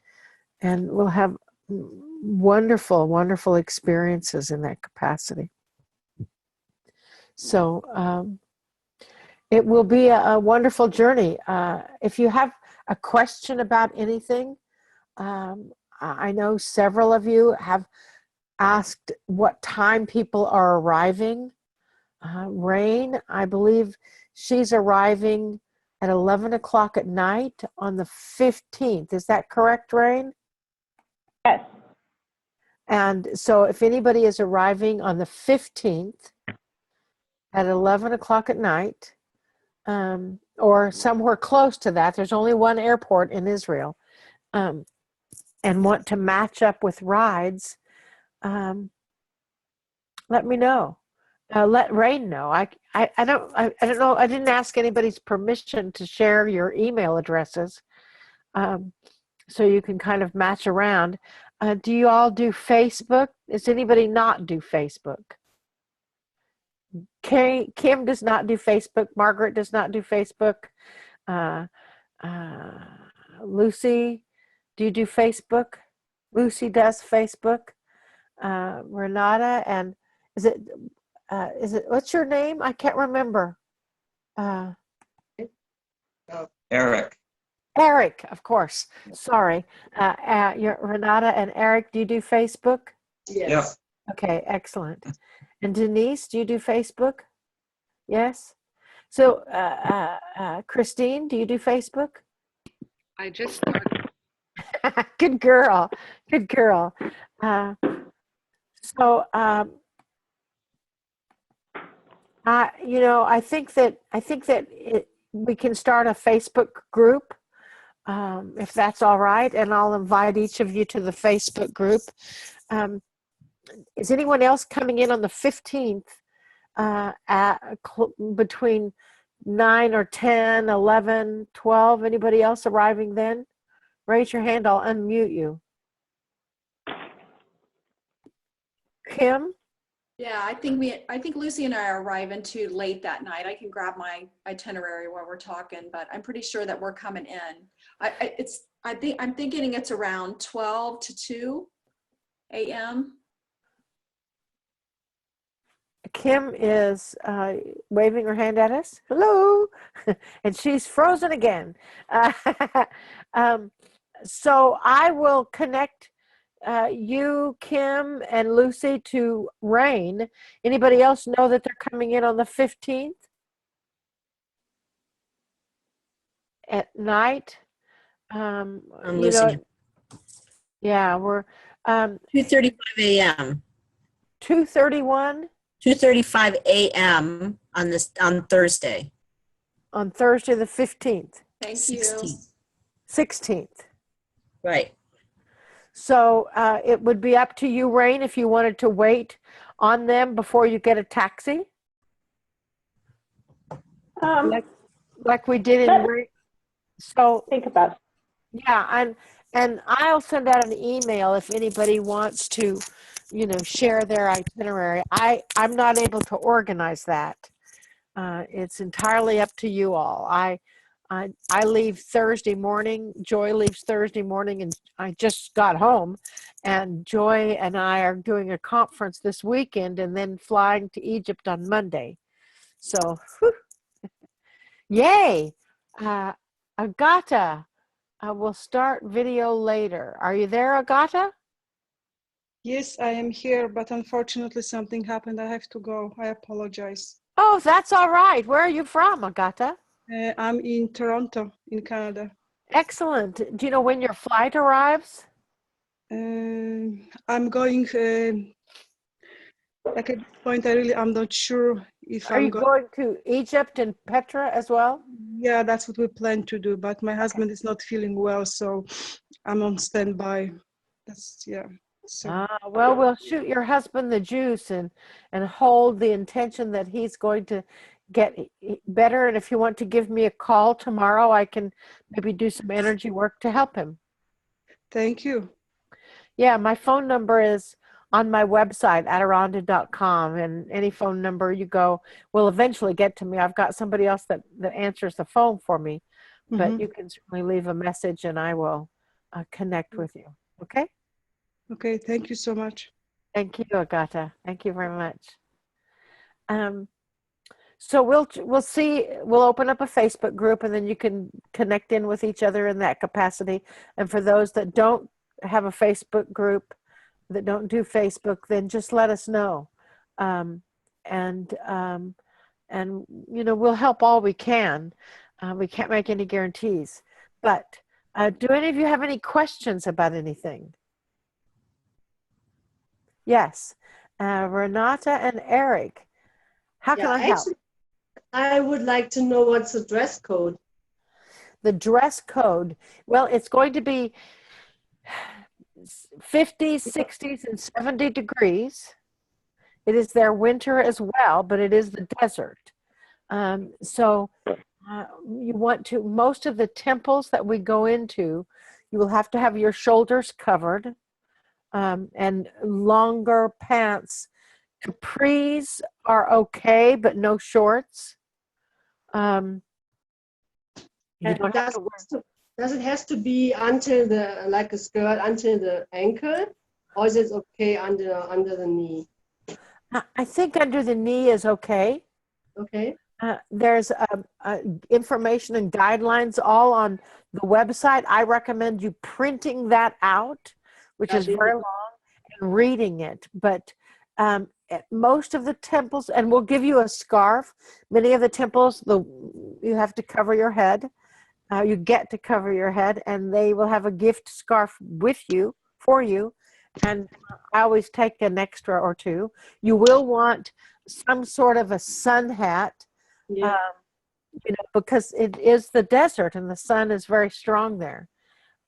And we'll have wonderful, wonderful experiences in that capacity. So it will be a wonderful journey. If you have a question about anything, I know several of you have asked what time people are arriving. Rain, I believe she's arriving at 11 o'clock at night on the 15th. Is that correct, Rain? Yes. And so if anybody is arriving on the 15th at 11 o'clock at night, or somewhere close to that, there's only one airport in Israel, and want to match up with rides, let me know. Let Rain know. I don't know. I didn't ask anybody's permission to share your email addresses, so you can kind of match around. Do you all do Facebook? Does anybody not do Facebook? Kim does not do Facebook. Margaret does not do Facebook. Lucy, do you do Facebook? Lucy does Facebook. Renata, and is it what's your name? I can't remember. Eric. Eric, of course. Sorry. Renata and Eric, do you do Facebook? Yes. Yeah. Okay, excellent. And Denise, do you do Facebook? Yes. So, Christine, do you do Facebook? I just started. Good girl. Good girl. I think that we can start a Facebook group, if that's all right, and I'll invite each of you to the Facebook group. Is anyone else coming in on the 15th between 9 or 10, 11, 12? Anybody else arriving then? Raise your hand, I'll unmute you. Kim? Yeah, I think Lucy and I are arriving too late that night. I can grab my itinerary while we're talking, but I'm pretty sure that we're coming in. I'm thinking it's around 12 to 2 a.m. Kim is waving her hand at us. Hello. And she's frozen again. So I will connect you, Kim, and Lucy to Rain. Anybody else know that they're coming in on the 15th at night? I'm You losing know, you. yeah, we're 2:35 a.m. 2:31 2:35 a.m. on Thursday. on Thursday the 15th, Thank you. 16th. Right. So it would be up to you, Rain, if you wanted to wait on them before you get a taxi, like we did in. So Think about it. yeah, and I'll send out an email if anybody wants to, share their itinerary. I'm not able to organize that. It's entirely up to you all. I leave Thursday morning. Joy leaves Thursday morning, and I just got home. And Joy and I are doing a conference this weekend, and then flying to Egypt on Monday. So, whew, yay! Agata, we'll start video later. Are you there, Agata? Yes, I am here, but unfortunately something happened. I have to go. I apologize. Oh, that's all right. Where are you from, Agata? I'm in Toronto, in Canada. Excellent. Do you know when your flight arrives? I'm going, like at this point, I'm not sure if Are you I'm going. going to Egypt and Petra as well? Yeah, that's what we plan to do, but my husband is not feeling well, so I'm on standby. Yeah. So. Well, we'll shoot your husband the juice and hold the intention that he's going to get better. And if you want to give me a call tomorrow, I can maybe do some energy work to help him. Thank you. Yeah, my phone number is on my website, Adironnda.com, and any phone number you go will eventually get to me. I've got somebody else that answers the phone for me, but you can certainly leave a message and I will connect with you. Okay? Okay, thank you so much. Thank you, Agata. Thank you very much. So we'll open up a Facebook group and then you can connect in with each other in that capacity. And for those that don't have a Facebook group, that don't do Facebook, then just let us know. And we'll help all we can. We can't make any guarantees. But do any of you have any questions about anything? Yes. Renata and Eric, how can I help? Actually, I would like to know what's the dress code. The dress code, well, it's going to be 50s, 60s, and 70 degrees. It is their winter as well, but it is the desert. So you want to, most of the temples that we go into, you will have to have your shoulders covered and longer pants. Capris are okay, but no shorts. You don't have to wear. Does it has to be until like a skirt until the ankle, or is it okay under the knee? I think under the knee is okay. Okay. There's information and guidelines all on the website. I recommend you printing that out, which is very long, and reading it. But at most of the temples, and we'll give you a scarf. Many of the temples, you have to cover your head. You get to cover your head, and they will have a gift scarf with you, for you. And I always take an extra or two. You will want some sort of a sun hat, because it is the desert and the sun is very strong there.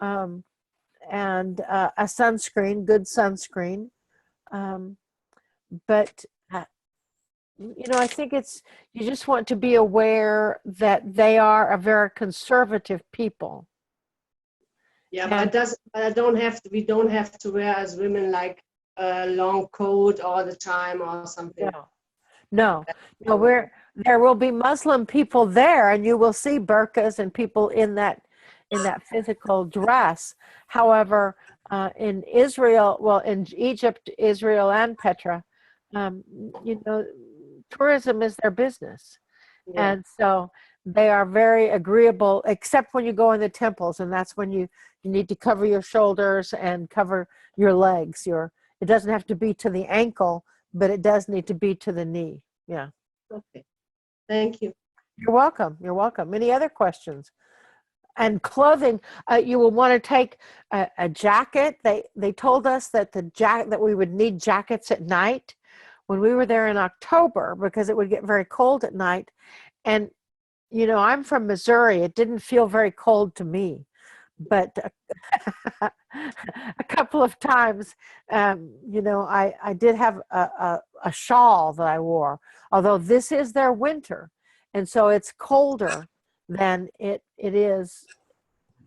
And a sunscreen, good sunscreen. But I think you just want to be aware that they are a very conservative people. Yeah, but we don't have to wear as women like a long coat all the time or something. No, there will be Muslim people there, and you will see burqas and people in that physical dress. However, in Israel, in Egypt, Israel, and Petra, tourism is their business. Yeah. And so they are very agreeable, except when you go in the temples, and that's when you need to cover your shoulders and cover your legs. It doesn't have to be to the ankle, but it does need to be to the knee. Yeah. Okay. Thank you. You're welcome. You're welcome. Any other questions? And clothing, you will want to take a jacket. They told us that that we would need jackets at night when we were there in October, because it would get very cold at night. And you know, I'm from Missouri. It didn't feel very cold to me, but a couple of times, you know, I did have a shawl that I wore, although this is their winter. And so it's colder than it is,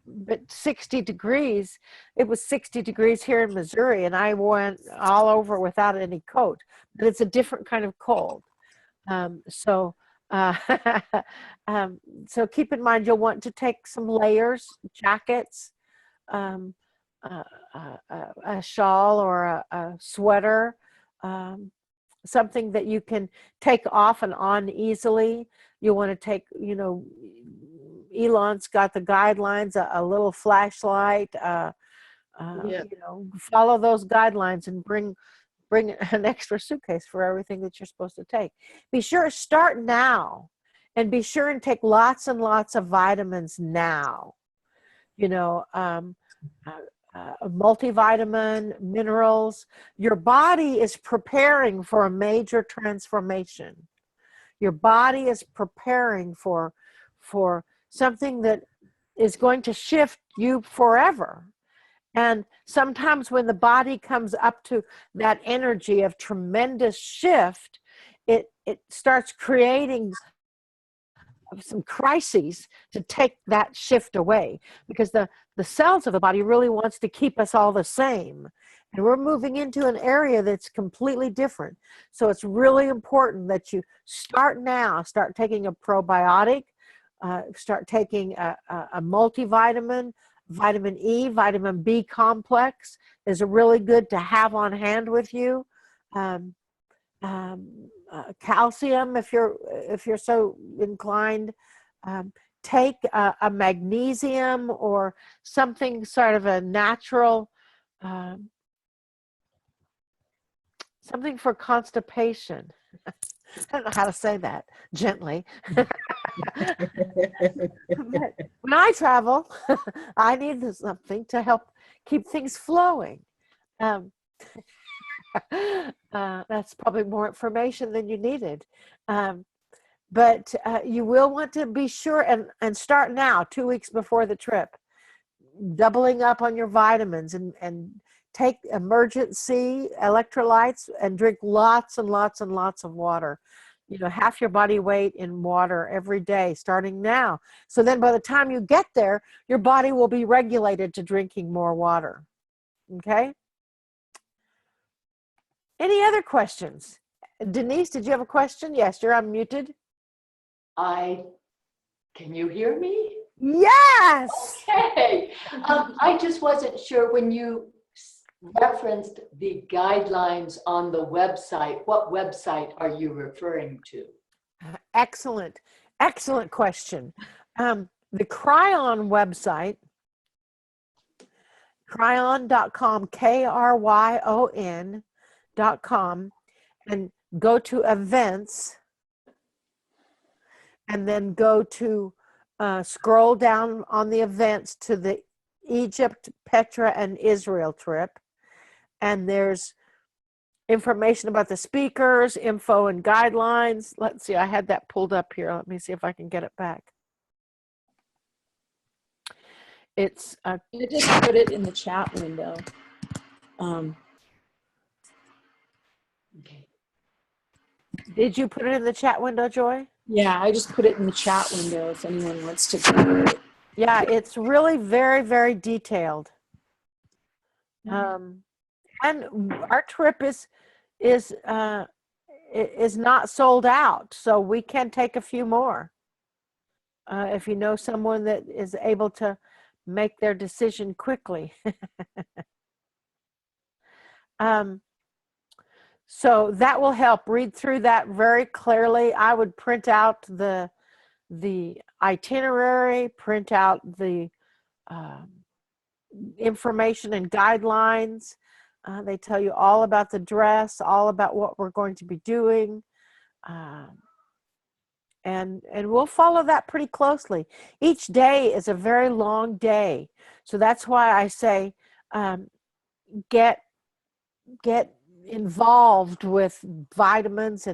but 60 degrees, it was 60 degrees here in Missouri, and I went all over without any coat, but it's a different kind of cold. So uh, so keep in mind, you'll want to take some layers, jackets, um, a shawl or a sweater, something that you can take off and on easily. You want to take, you know, Elon's got the guidelines, a little flashlight, Yeah. you know, follow those guidelines and bring an extra suitcase for everything that you're supposed to take. Be sure to start now, and be sure and take lots and lots of vitamins now. You know, multivitamin, minerals. Your body is preparing for a major transformation. Your body is preparing for something that is going to shift you forever. And sometimes when the body comes up to that energy of tremendous shift, it starts creating some crises to take that shift away, because the cells of the body really wants to keep us all the same. And we're moving into an area that's completely different. So it's really important that you start now, start taking a probiotic, start taking a multivitamin. Vitamin E, vitamin B complex is really good to have on hand with you. Calcium, if you're so inclined. Take a magnesium or something sort of a natural, something for constipation. I don't know how to say that gently. When I travel, I need something to help keep things flowing. That's probably more information than you needed. But you will want to be sure and start now, 2 weeks before the trip, doubling up on your vitamins, and take emergency electrolytes and drink lots and lots and lots of water. You know, half your body weight in water every day, starting now. So then by the time you get there, your body will be regulated to drinking more water. Okay? Any other questions? Denise, did you have a question? Yes, you're unmuted. Can you hear me? Yes! Okay. I just wasn't sure when you referenced the guidelines on the website. What website are you referring to? Excellent, excellent question. The Cryon website, cryon.com, Kryon.com, and go to events, and then go to scroll down on the events to the Egypt, Petra, and Israel trip. And there's information about the speakers, info and guidelines. Let's see, I had that pulled up here. Let me see if I can get it back. It's I just put it in the chat window. Okay. Did you put it in the chat window, Joy? Yeah, I just put it in the chat window if anyone wants to go it. Yeah, it's really very, very detailed. And our trip is not sold out, so we can take a few more. If you know someone that is able to make their decision quickly. So that will help. Read through that very clearly. I would print out the the itinerary, print out the information and guidelines. They tell you all about the dress, all about what we're going to be doing. And we'll follow that pretty closely. Each day is a very long day. So that's why I say get involved with vitamins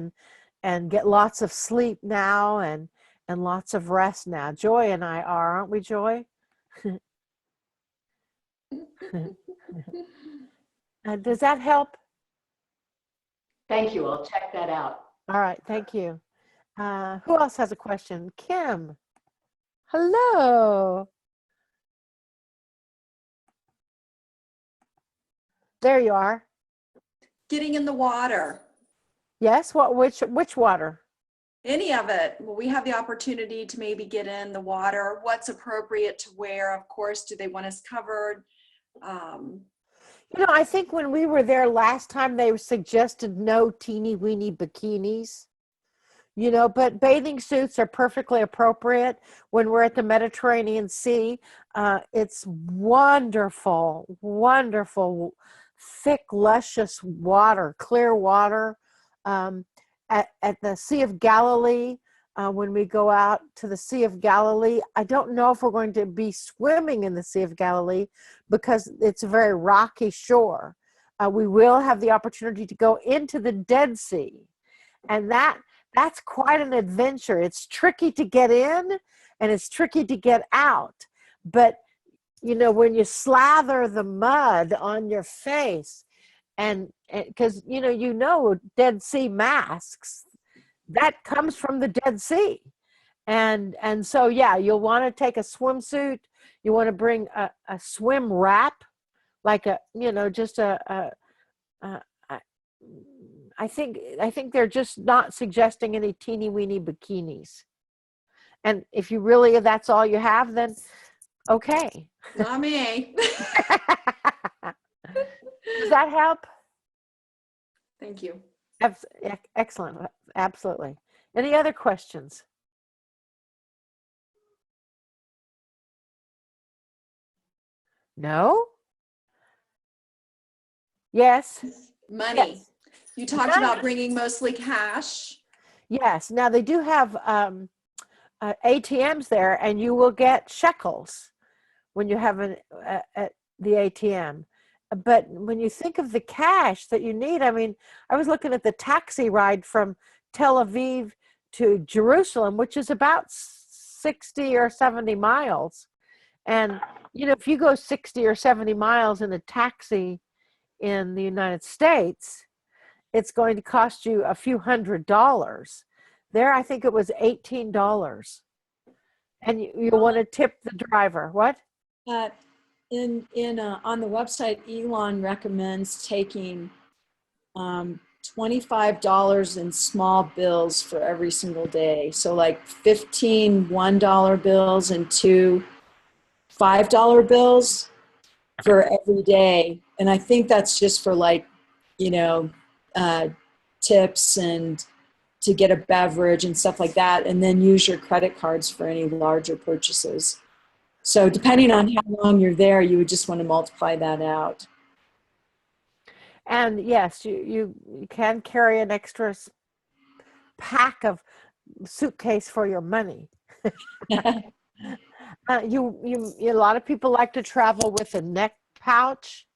and get lots of sleep now and lots of rest now. Joy and I are, aren't we, Joy? Does that help? Thank you. I'll check that out. All right, thank you. Who else has a question? Kim. Hello. There you are. Getting in the water. Yes, which water? Any of it. Well, we have the opportunity to maybe get in the water. What's appropriate to wear? Of course, do they want us covered? You know, I think when we were there last time, they suggested no teeny weeny bikinis. You know, but bathing suits are perfectly appropriate when we're at the Mediterranean Sea. It's wonderful, wonderful, thick, luscious water, clear water. At the Sea of Galilee, when we go out to the Sea of Galilee, I don't know if we're going to be swimming in the Sea of Galilee because it's a very rocky shore. We will have the opportunity to go into the Dead Sea, and that's quite an adventure. It's tricky to get in and it's tricky to get out. But, you know, when you slather the mud on your face and because, you know, Dead Sea masks, that comes from the Dead Sea. And so, yeah, you'll want to take a swimsuit. You want to bring a swim wrap, like I think they're just not suggesting any teeny weeny bikinis. And if you really, if that's all you have, then okay. Not me. Does that help? Thank you. Excellent. Absolutely. Any other questions? No? Yes? Money. Yes. You talked about bringing mostly cash. Yes. Now they do have ATMs there, and you will get shekels when you have at the ATM. But when you think of the cash that you need, I mean, I was looking at the taxi ride from Tel Aviv to Jerusalem, which is about 60 or 70 miles. And, you know, if you go 60 or 70 miles in a taxi in the United States, it's going to cost you a few $100s. There, I think it was $18. And you want to tip the driver. What? On the website, Elon recommends taking $25 in small bills for every single day. So like 15 $1 bills and 2 $5 bills for every day. And I think that's just for like, you know, tips and to get a beverage and stuff like that. And then use your credit cards for any larger purchases. So depending on how long you're there, you would just want to multiply that out. And yes, you can carry an extra pack of suitcase for your money. A lot of people like to travel with a neck pouch,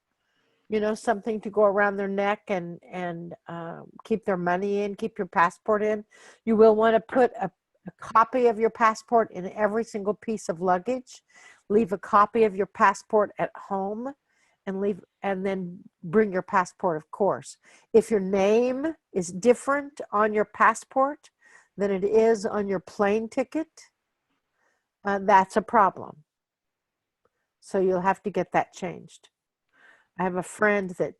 you know, something to go around their neck and keep their money in, keep your passport in. You will want to put a copy of your passport in every single piece of luggage. Leave a copy of your passport at home and then bring your passport, of course. If your name is different on your passport than it is on your plane ticket, that's a problem. So you'll have to get that changed. I have a friend that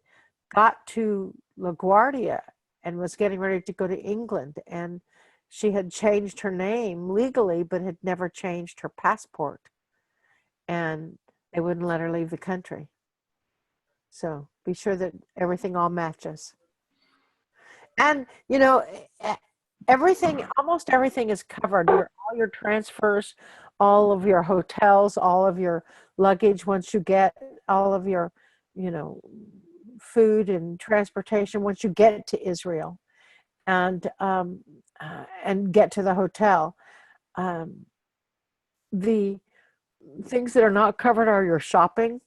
got to LaGuardia and was getting ready to go to England, and she had changed her name legally, but had never changed her passport. And they wouldn't let her leave the country. So be sure that everything all matches. And, you know, everything, almost everything is covered. All your transfers, all of your hotels, all of your luggage once you get all of your, you know, food and transportation once you get to Israel and get to the hotel. The things that are not covered are your shopping.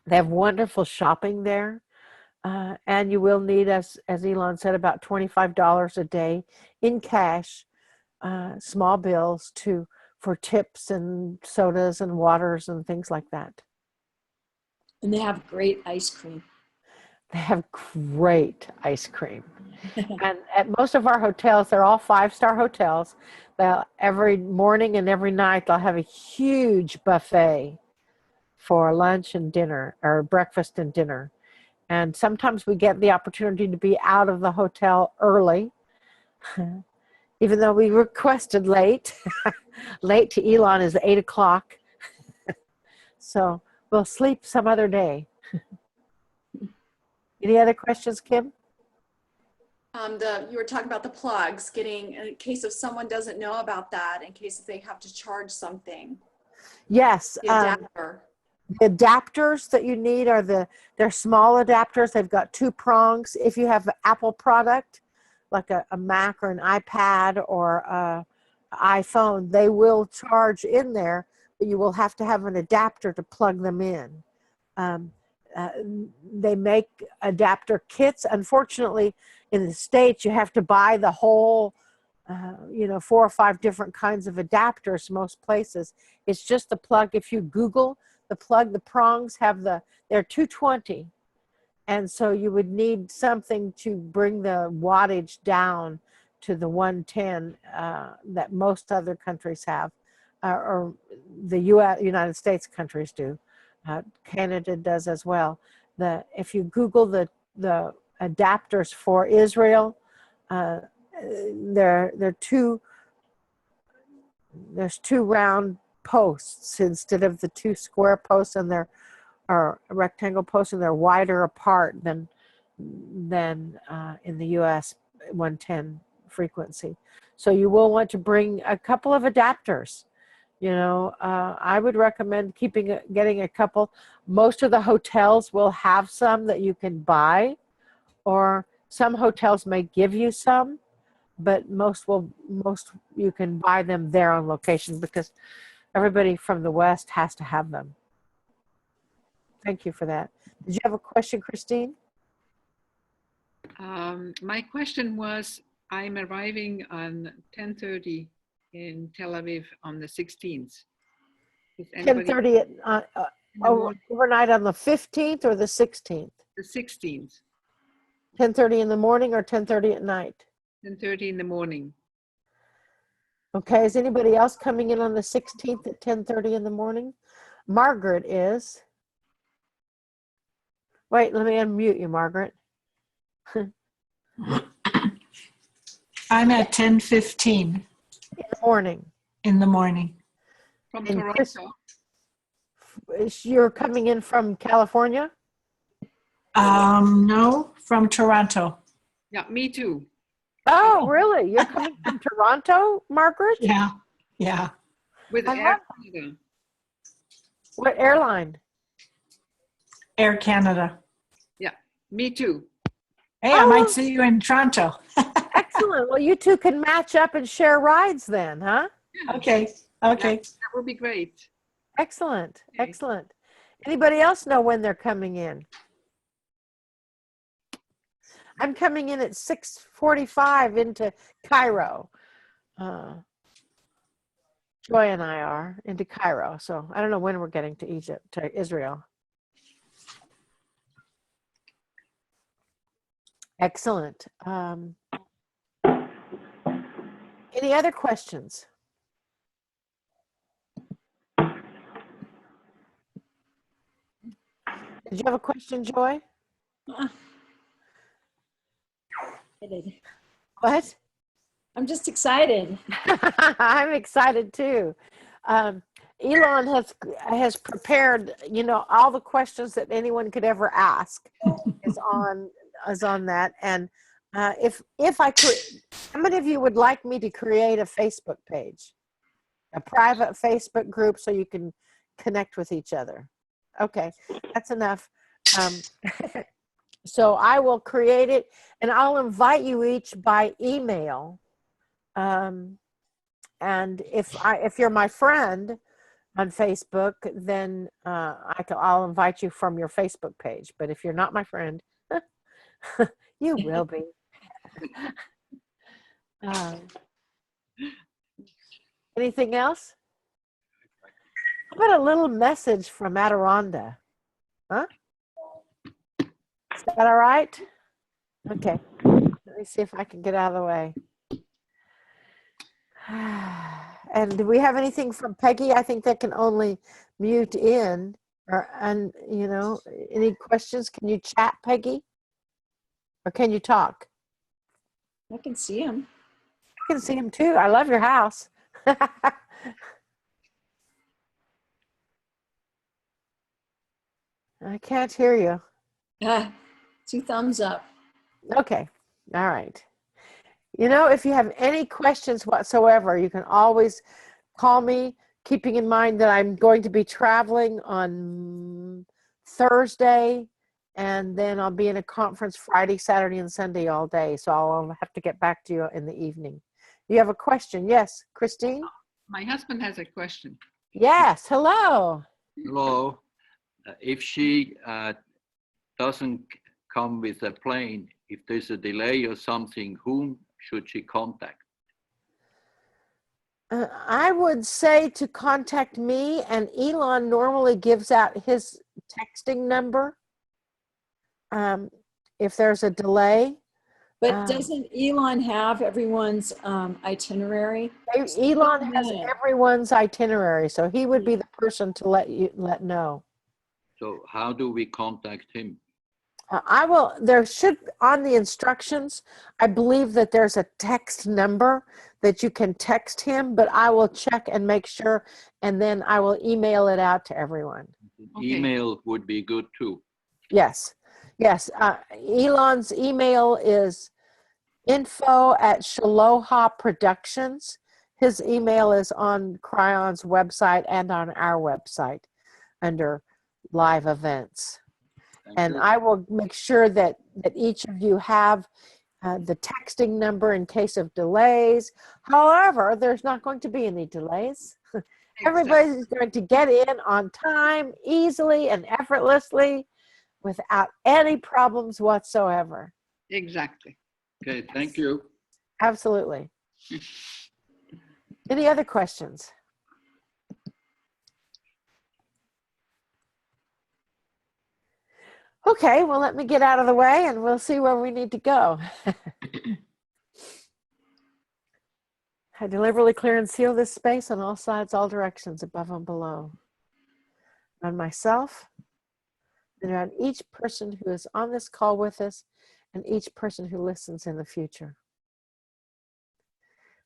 They have wonderful shopping there. And you will need, as Elon said, about $25 a day in cash, small bills for tips and sodas and waters and things like that. And they have great ice cream. They have great ice cream. And at most of our hotels, they're all 5-star hotels. Every morning and every night, they'll have a huge buffet for lunch and dinner, or breakfast and dinner. And sometimes we get the opportunity to be out of the hotel early, even though we requested late. Late to Elon is 8 o'clock. So we'll sleep some other day. Any other questions, Kim? You were talking about the plugs, getting, in case if someone doesn't know about that, in case if they have to charge something. Yes. The adapter. The adapters that you need they're small adapters. They've got 2 prongs. If you have an Apple product, like a Mac or an iPad or an iPhone, they will charge in there, but you will have to have an adapter to plug them in. They make adapter kits. Unfortunately, in the States, you have to buy the whole, 4 or 5 different kinds of adapters most places. It's just the plug. If you Google the plug, the prongs they're 220. And so you would need something to bring the wattage down to the 110 that most other countries have, or the United States countries do. Canada does as well. If you Google the adapters for Israel, there's 2 round posts instead of the 2 square posts, and they're rectangle posts, and they're wider apart than in the U.S. 110 frequency. So you will want to bring a couple of adapters. I would recommend getting a couple. Most of the hotels will have some that you can buy, or some hotels may give you some, but most you can buy them there on location, because everybody from the West has to have them. Thank you for that. Did you have a question, Christine? My question was, I'm arriving on 10:30 in Tel Aviv on the 16th. 10:30 overnight on the 15th or the 16th? The 16th. 10:30 in the morning or 10:30 at night? 10:30 in the morning. Okay, is anybody else coming in on the 16th at 10:30 in the morning? Margaret is. Wait, let me unmute you, Margaret. I'm at 10:15. In the morning. In the morning. From And Toronto. You're coming in from California? No, from Toronto. Yeah, me too. Oh, really? You're coming from Toronto, Margaret? Yeah. With Air Canada. What airline? Air Canada. Yeah, me too. Hey, I might see you in Toronto. Excellent. Well, you two can match up and share rides then, huh? Okay. Yeah, that would be great. Excellent. Okay. Excellent. Anybody else know when they're coming in? I'm coming in at 6:45 into Cairo. Joy and I are into Cairo. So I don't know when we're getting to Israel. Excellent. Any other questions? Did you have a question, Joy? What? I'm just excited. I'm excited too. Elon has prepared, all the questions that anyone could ever ask is on that, and If I could, how many of you would like me to create a Facebook page, a private Facebook group, so you can connect with each other? Okay, that's enough. So I will create it, and I'll invite you each by email. And if you're my friend on Facebook, then I'll invite you from your Facebook page. But if you're not my friend, you will be. Anything else? How about a little message from Adironnda? Huh? Is that all right? Okay. Let me see if I can get out of the way. And do we have anything from Peggy? I think that can only mute in. And any questions? Can you chat, Peggy? Or can you talk? I can see him. I can see him too. I love your house. I can't hear you. 2 thumbs up. Okay. All right. If you have any questions whatsoever, you can always call me, keeping in mind that I'm going to be traveling on Thursday, and then I'll be in a conference Friday, Saturday, and Sunday all day. So I'll have to get back to you in the evening. You have a question? Yes, Christine? My husband has a question. Yes, hello. Hello. If she doesn't come with a plane, if there's a delay or something, whom should she contact? I would say to contact me, and Elon normally gives out his texting number if there's a delay. But doesn't Elon have everyone's itinerary? Elon has everyone's itinerary, so he would be the person to let know. So how do we contact him? There should, on the instructions, I believe that there's a text number that you can text him, but I will check and make sure, and then I will email it out to everyone. Okay. Email would be good too. Yes. Elon's email is info@Shaloha Productions. His email is on Cryon's website and on our website under live events. And I will make sure that each of you have the texting number in case of delays. However, there's not going to be any delays. Everybody's going to get in on time, easily and effortlessly, without any problems whatsoever. Exactly. Okay, thank you. Absolutely. Any other questions? Okay, well, let me get out of the way and we'll see where we need to go. I deliberately clear and seal this space on all sides, all directions, above and below. On myself, and around each person who is on this call with us, and each person who listens in the future.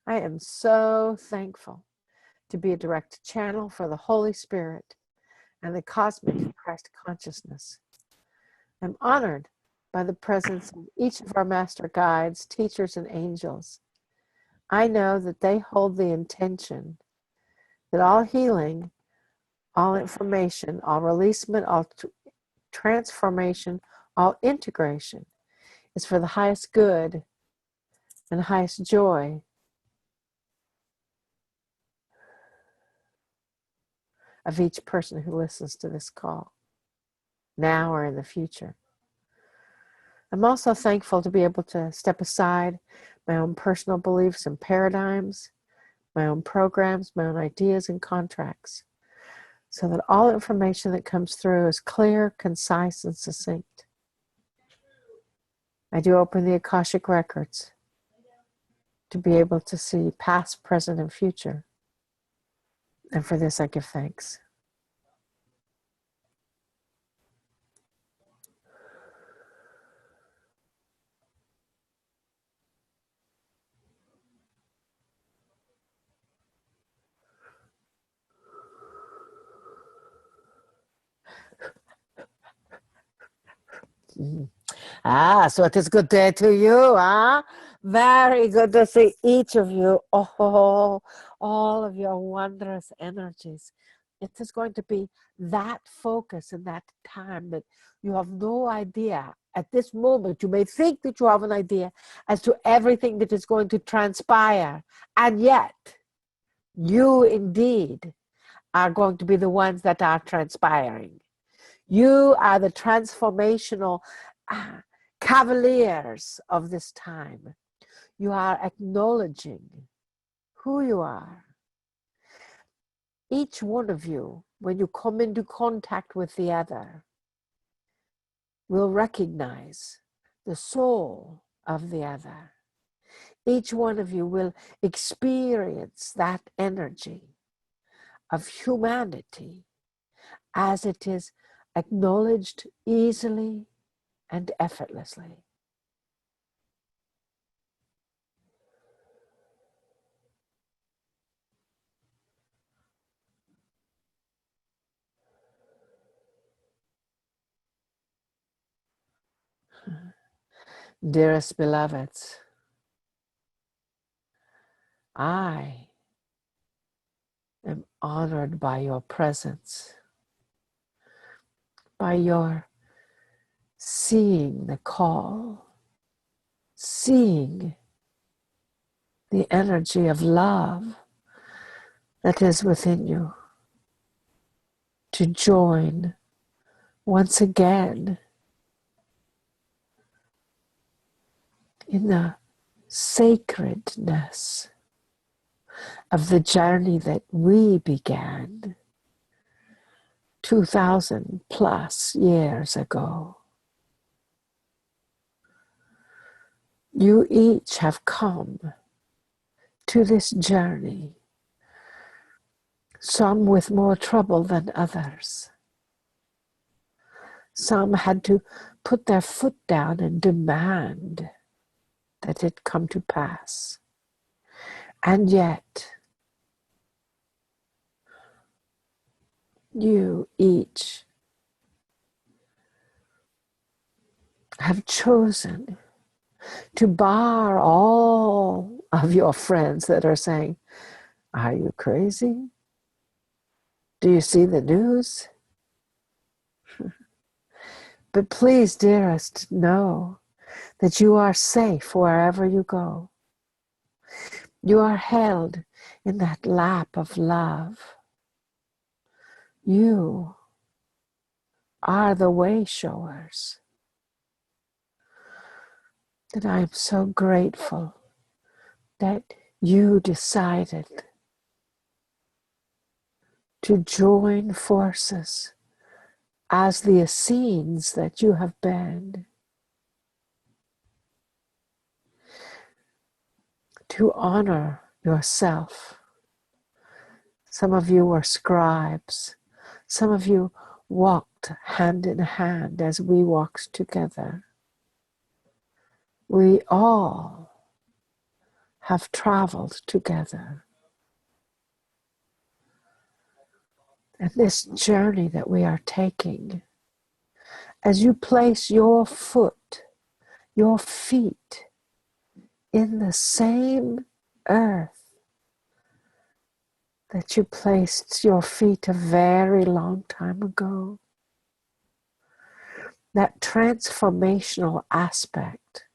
I am so thankful to be a direct channel for the Holy Spirit and the cosmic Christ consciousness. I'm honored by the presence of each of our master guides, teachers, and angels. I know that they hold the intention that all healing, all information, all releasement, all transformation, all integration is for the highest good and highest joy of each person who listens to this call, now or in the future. I'm also thankful to be able to step aside my own personal beliefs and paradigms, my own programs, my own ideas and contracts, so that all information that comes through is clear, concise, and succinct. I do open the Akashic records to be able to see past, present, and future. And for this, I give thanks. So it is good day to you, huh? Very good to see each of you. Oh, all of your wondrous energies. It is going to be that focus in that time that you have no idea. At this moment, you may think that you have an idea as to everything that is going to transpire. And yet, you indeed are going to be the ones that are transpiring. You are the transformational cavaliers of this time. You are acknowledging who you are. Each one of you, when you come into contact with the other, will recognize the soul of the other. Each one of you will experience that energy of humanity as it is acknowledged easily and effortlessly. Dearest beloveds, I am honored by your presence, by your seeing the call, seeing the energy of love that is within you, to join once again in the sacredness of the journey that we began 2,000 plus years ago. You each have come to this journey, some with more trouble than others. Some had to put their foot down and demand that it come to pass. And yet, you each have chosen to bar all of your friends that are saying, "Are you crazy? Do you see the news?" But please, dearest, know that you are safe wherever you go. You are held in that lap of love. You are the way showers. And I am so grateful that you decided to join forces as the Essenes that you have been, to honor yourself. Some of you were scribes. Some of you walked hand in hand as we walked together. We all have traveled together. And this journey that we are taking, as you place your foot, your feet in the same earth that you placed your feet a very long time ago, that transformational aspect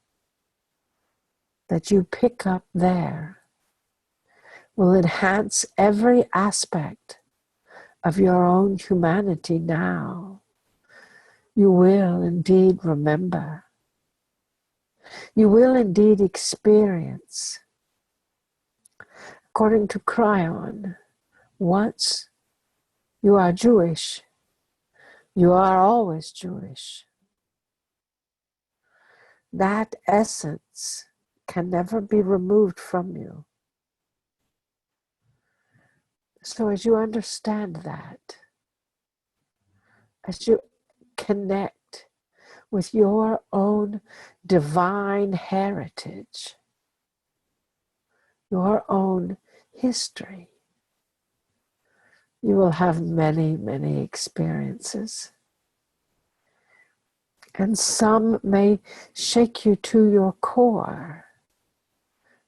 that you pick up there will enhance every aspect of your own humanity now. You will indeed remember. You will indeed experience. According to Cryon, once you are Jewish, you are always Jewish. That essence can never be removed from you. So as you understand that, as you connect with your own divine heritage, your own history, you will have many, many experiences. And some may shake you to your core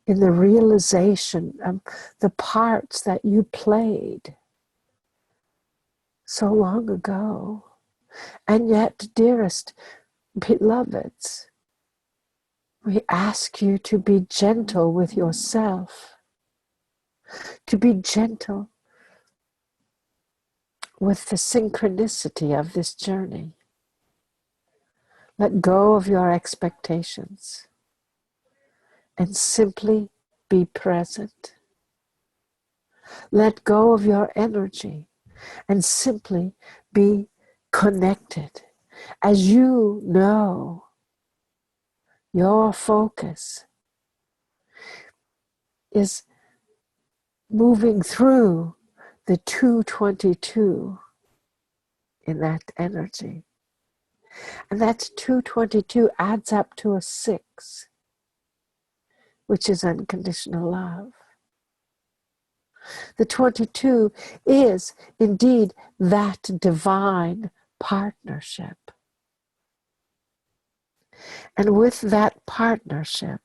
in the realization of the parts that you played so long ago. And yet, dearest beloveds, we ask you to be gentle with yourself, to be gentle with the synchronicity of this journey. Let go of your expectations and simply be present. Let go of your energy and simply be connected. As you know, your focus is moving through the 222 in that energy. And that 222 adds up to a 6, which is unconditional love. The 22 is indeed that divine partnership. And with that partnership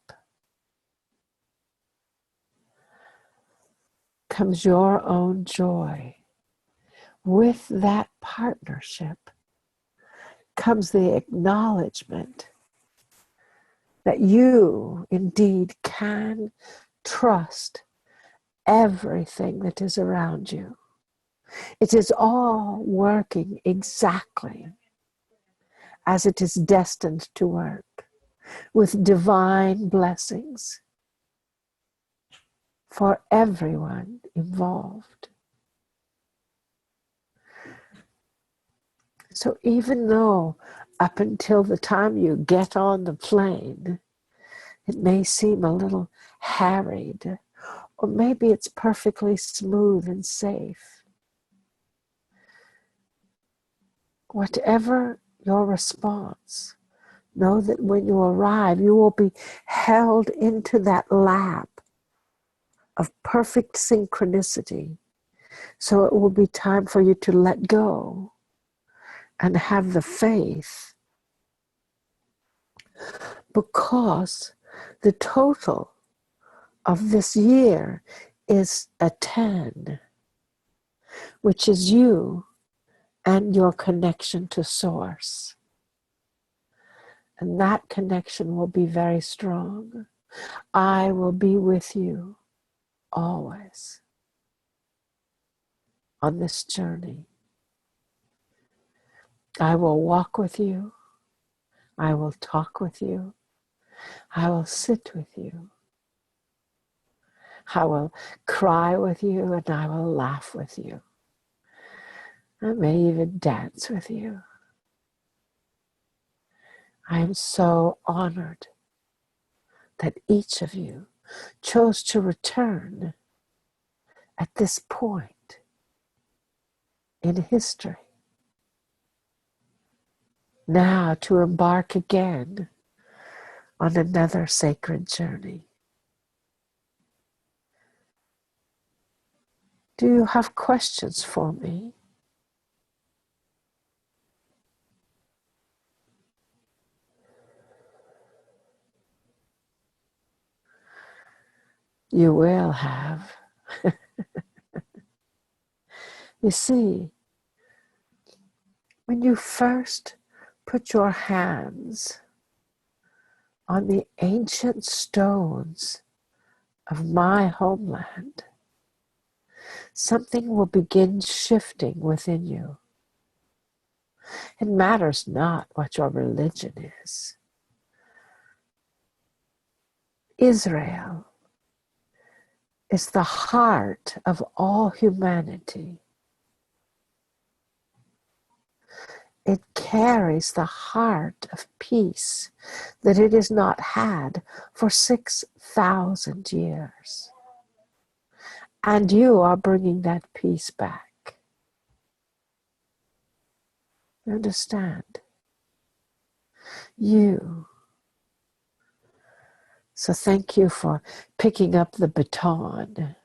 comes your own joy. With that partnership comes the acknowledgement that you indeed can trust everything that is around you. It is all working exactly as it is destined to work, with divine blessings for everyone involved. So even though up until the time you get on the plane, it may seem a little harried, or maybe it's perfectly smooth and safe. Whatever your response, know that when you arrive, you will be held into that lap of perfect synchronicity. So it will be time for you to let go and have the faith, because the total of this year is a 10, which is you and your connection to Source. And that connection will be very strong. I will be with you always on this journey. I will walk with you. I will talk with you. I will sit with you. I will cry with you, and I will laugh with you. I may even dance with you. I am so honored that each of you chose to return at this point in history. Now to embark again on another sacred journey. Do you have questions for me? You will have. You see, when you first put your hands on the ancient stones of my homeland, something will begin shifting within you. It matters not what your religion is. Israel is the heart of all humanity. It carries the heart of peace that it has not had for 6,000 years. And you are bringing that peace back. You understand? You. So thank you for picking up the baton.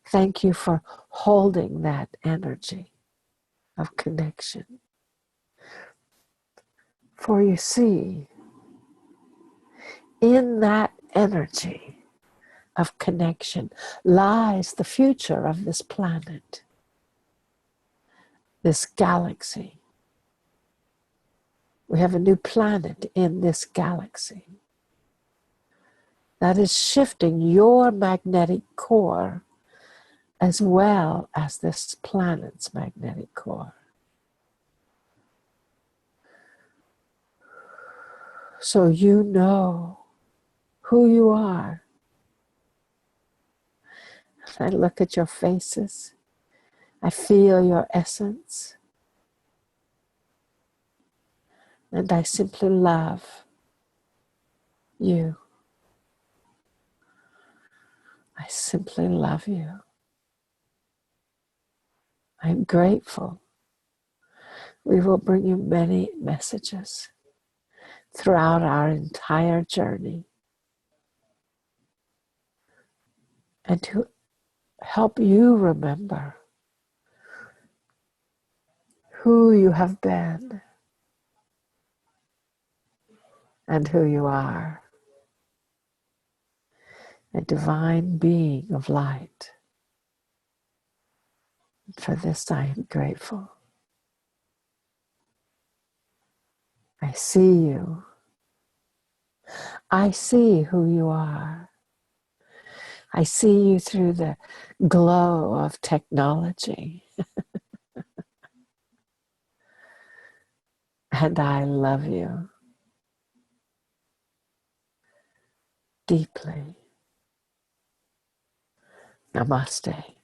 Thank you for holding that energy of connection. For you see, in that energy of connection lies the future of this planet, this galaxy. We have a new planet in this galaxy that is shifting your magnetic core as well as this planet's magnetic core. So you know who you are. I look at your faces. I feel your essence. And I simply love you. I simply love you. I'm grateful. We will bring you many messages throughout our entire journey, and to help you remember who you have been and who you are, a divine being of light. For this I am grateful. I see you. I see who you are. I see you through the glow of technology. And I love you deeply. Namaste.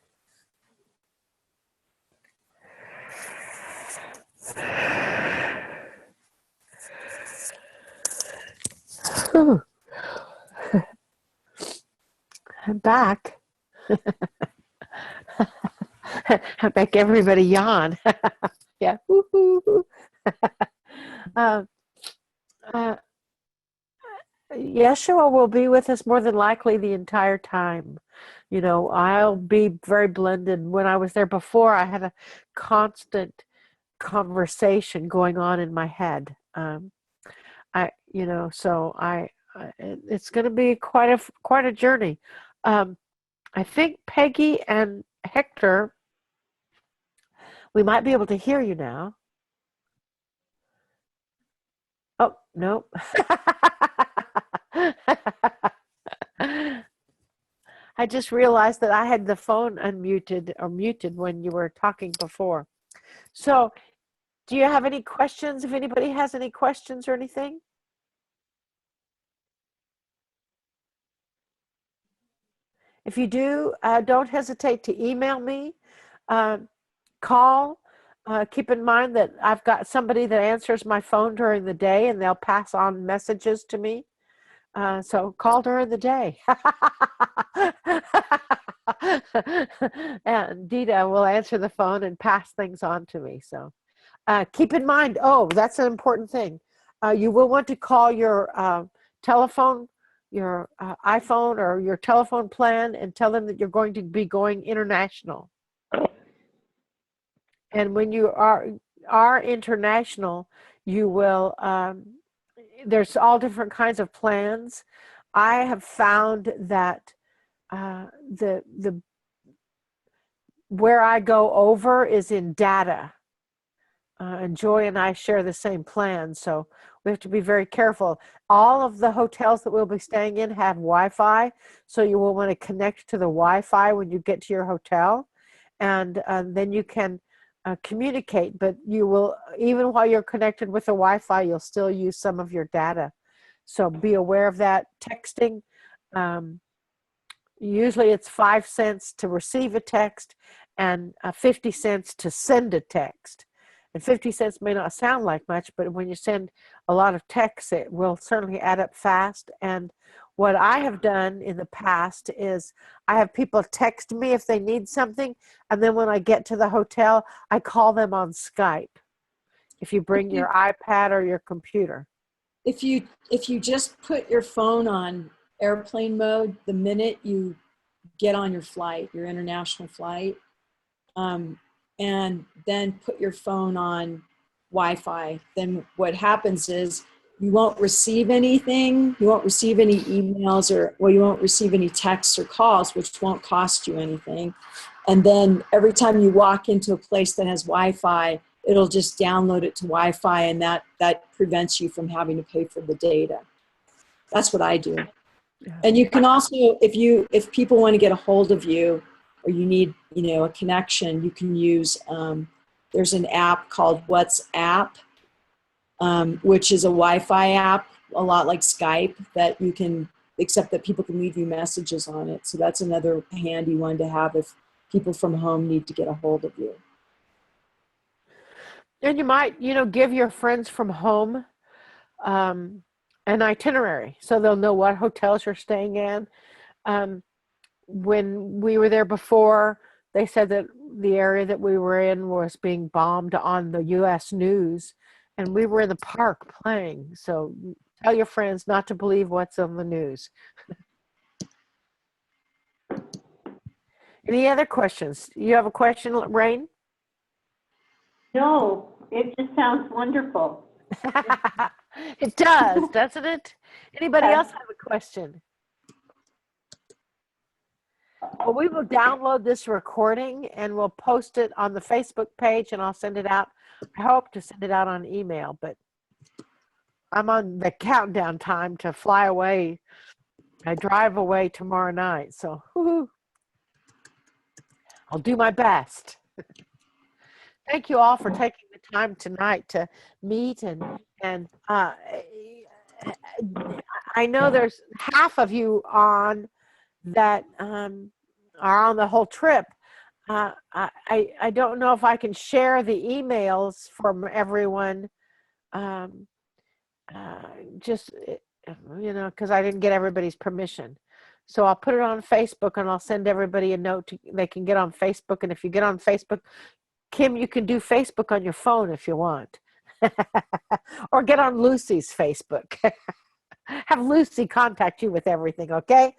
Whew. I'm back. I make everybody yawn. Yeah. Yeshua will be with us more than likely the entire time. You know, I'll be very blended. When I was there before, I had a constant conversation going on in my head. It's going to be quite a journey. I think Peggy and Hector, we might be able to hear you now. Oh, no. I just realized that I had the phone unmuted or muted when you were talking before. So, do you have any questions? If anybody has any questions or anything? If you do, don't hesitate to email me, call. Keep in mind that I've got somebody that answers my phone during the day, and they'll pass on messages to me. So call during the day. And Dita will answer the phone and pass things on to me. So keep in mind, that's an important thing. You will want to call your telephone, your iPhone or your telephone plan, and tell them that you're going to be going international. And when you are international, you will, there's all different kinds of plans. I have found that where I go over is in data. And Joy and I share the same plan, so we have to be very careful. All of the hotels that we'll be staying in have Wi-Fi, so you will want to connect to the Wi-Fi when you get to your hotel, and then you can communicate. But you will, even while you're connected with the Wi-Fi, you'll still use some of your data. So be aware of that. Texting, usually it's 5 cents to receive a text and 50 cents to send a text. And 50 cents may not sound like much, but when you send a lot of texts, it will certainly add up fast. And what I have done in the past is I have people text me if they need something, and then when I get to the hotel, I call them on Skype. If you bring your iPad or your computer. If you just put your phone on airplane mode the minute you get on your flight, your international flight, and then put your phone on Wi-Fi, then what happens is you won't receive anything. You won't receive any emails you won't receive any texts or calls, which won't cost you anything. And then every time you walk into a place that has Wi-Fi, it'll just download it to Wi-Fi, and that prevents you from having to pay for the data. That's what I do. And you can also, if people want to get a hold of you, or you need, a connection, you can use, there's an app called WhatsApp, which is a Wi-Fi app, a lot like Skype, that you can, except that people can leave you messages on it. So that's another handy one to have if people from home need to get a hold of you. And you might, give your friends from home an itinerary so they'll know what hotels you're staying in. When we were there before, they said that the area that we were in was being bombed on the U.S. news, and we were in the park playing. So tell your friends not to believe what's on the news. Any other questions? You have a question, Rain? No, it just sounds wonderful. It does, doesn't it? Anybody else have a question? Well, we will download this recording and we'll post it on the Facebook page, and I'll send it out. I hope to send it out on email, but I'm on the countdown time to fly away. I drive away tomorrow night, so I'll do my best. Thank you all for taking the time tonight to meet, and I know there's half of you on that are on the whole trip. I don't know if I can share the emails from everyone, because I didn't get everybody's permission. So I'll put it on Facebook, and I'll send everybody a note. They can get on Facebook, and if you get on Facebook, Kim, you can do Facebook on your phone if you want. Or get on Lucy's Facebook. Have Lucy contact you with everything, okay?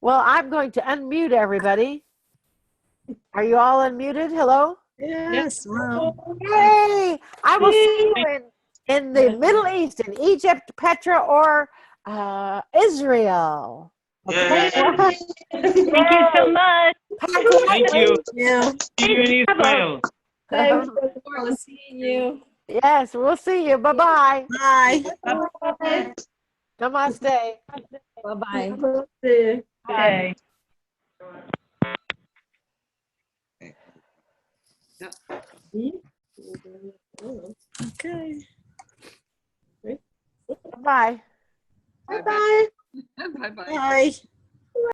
Well, I'm going to unmute everybody. Are you all unmuted? Hello? Yes. Wow. Yay! I will see you in the Middle East, in Egypt, Petra, or Israel. Okay? Yes. Thank you so much. Thank you. Yeah. See you in Israel. Thanks for seeing you. Yes, we'll see you. Bye-bye. Bye. Namaste. Bye-bye. Okay. Okay. Bye. Bye-bye. Bye-bye. Bye.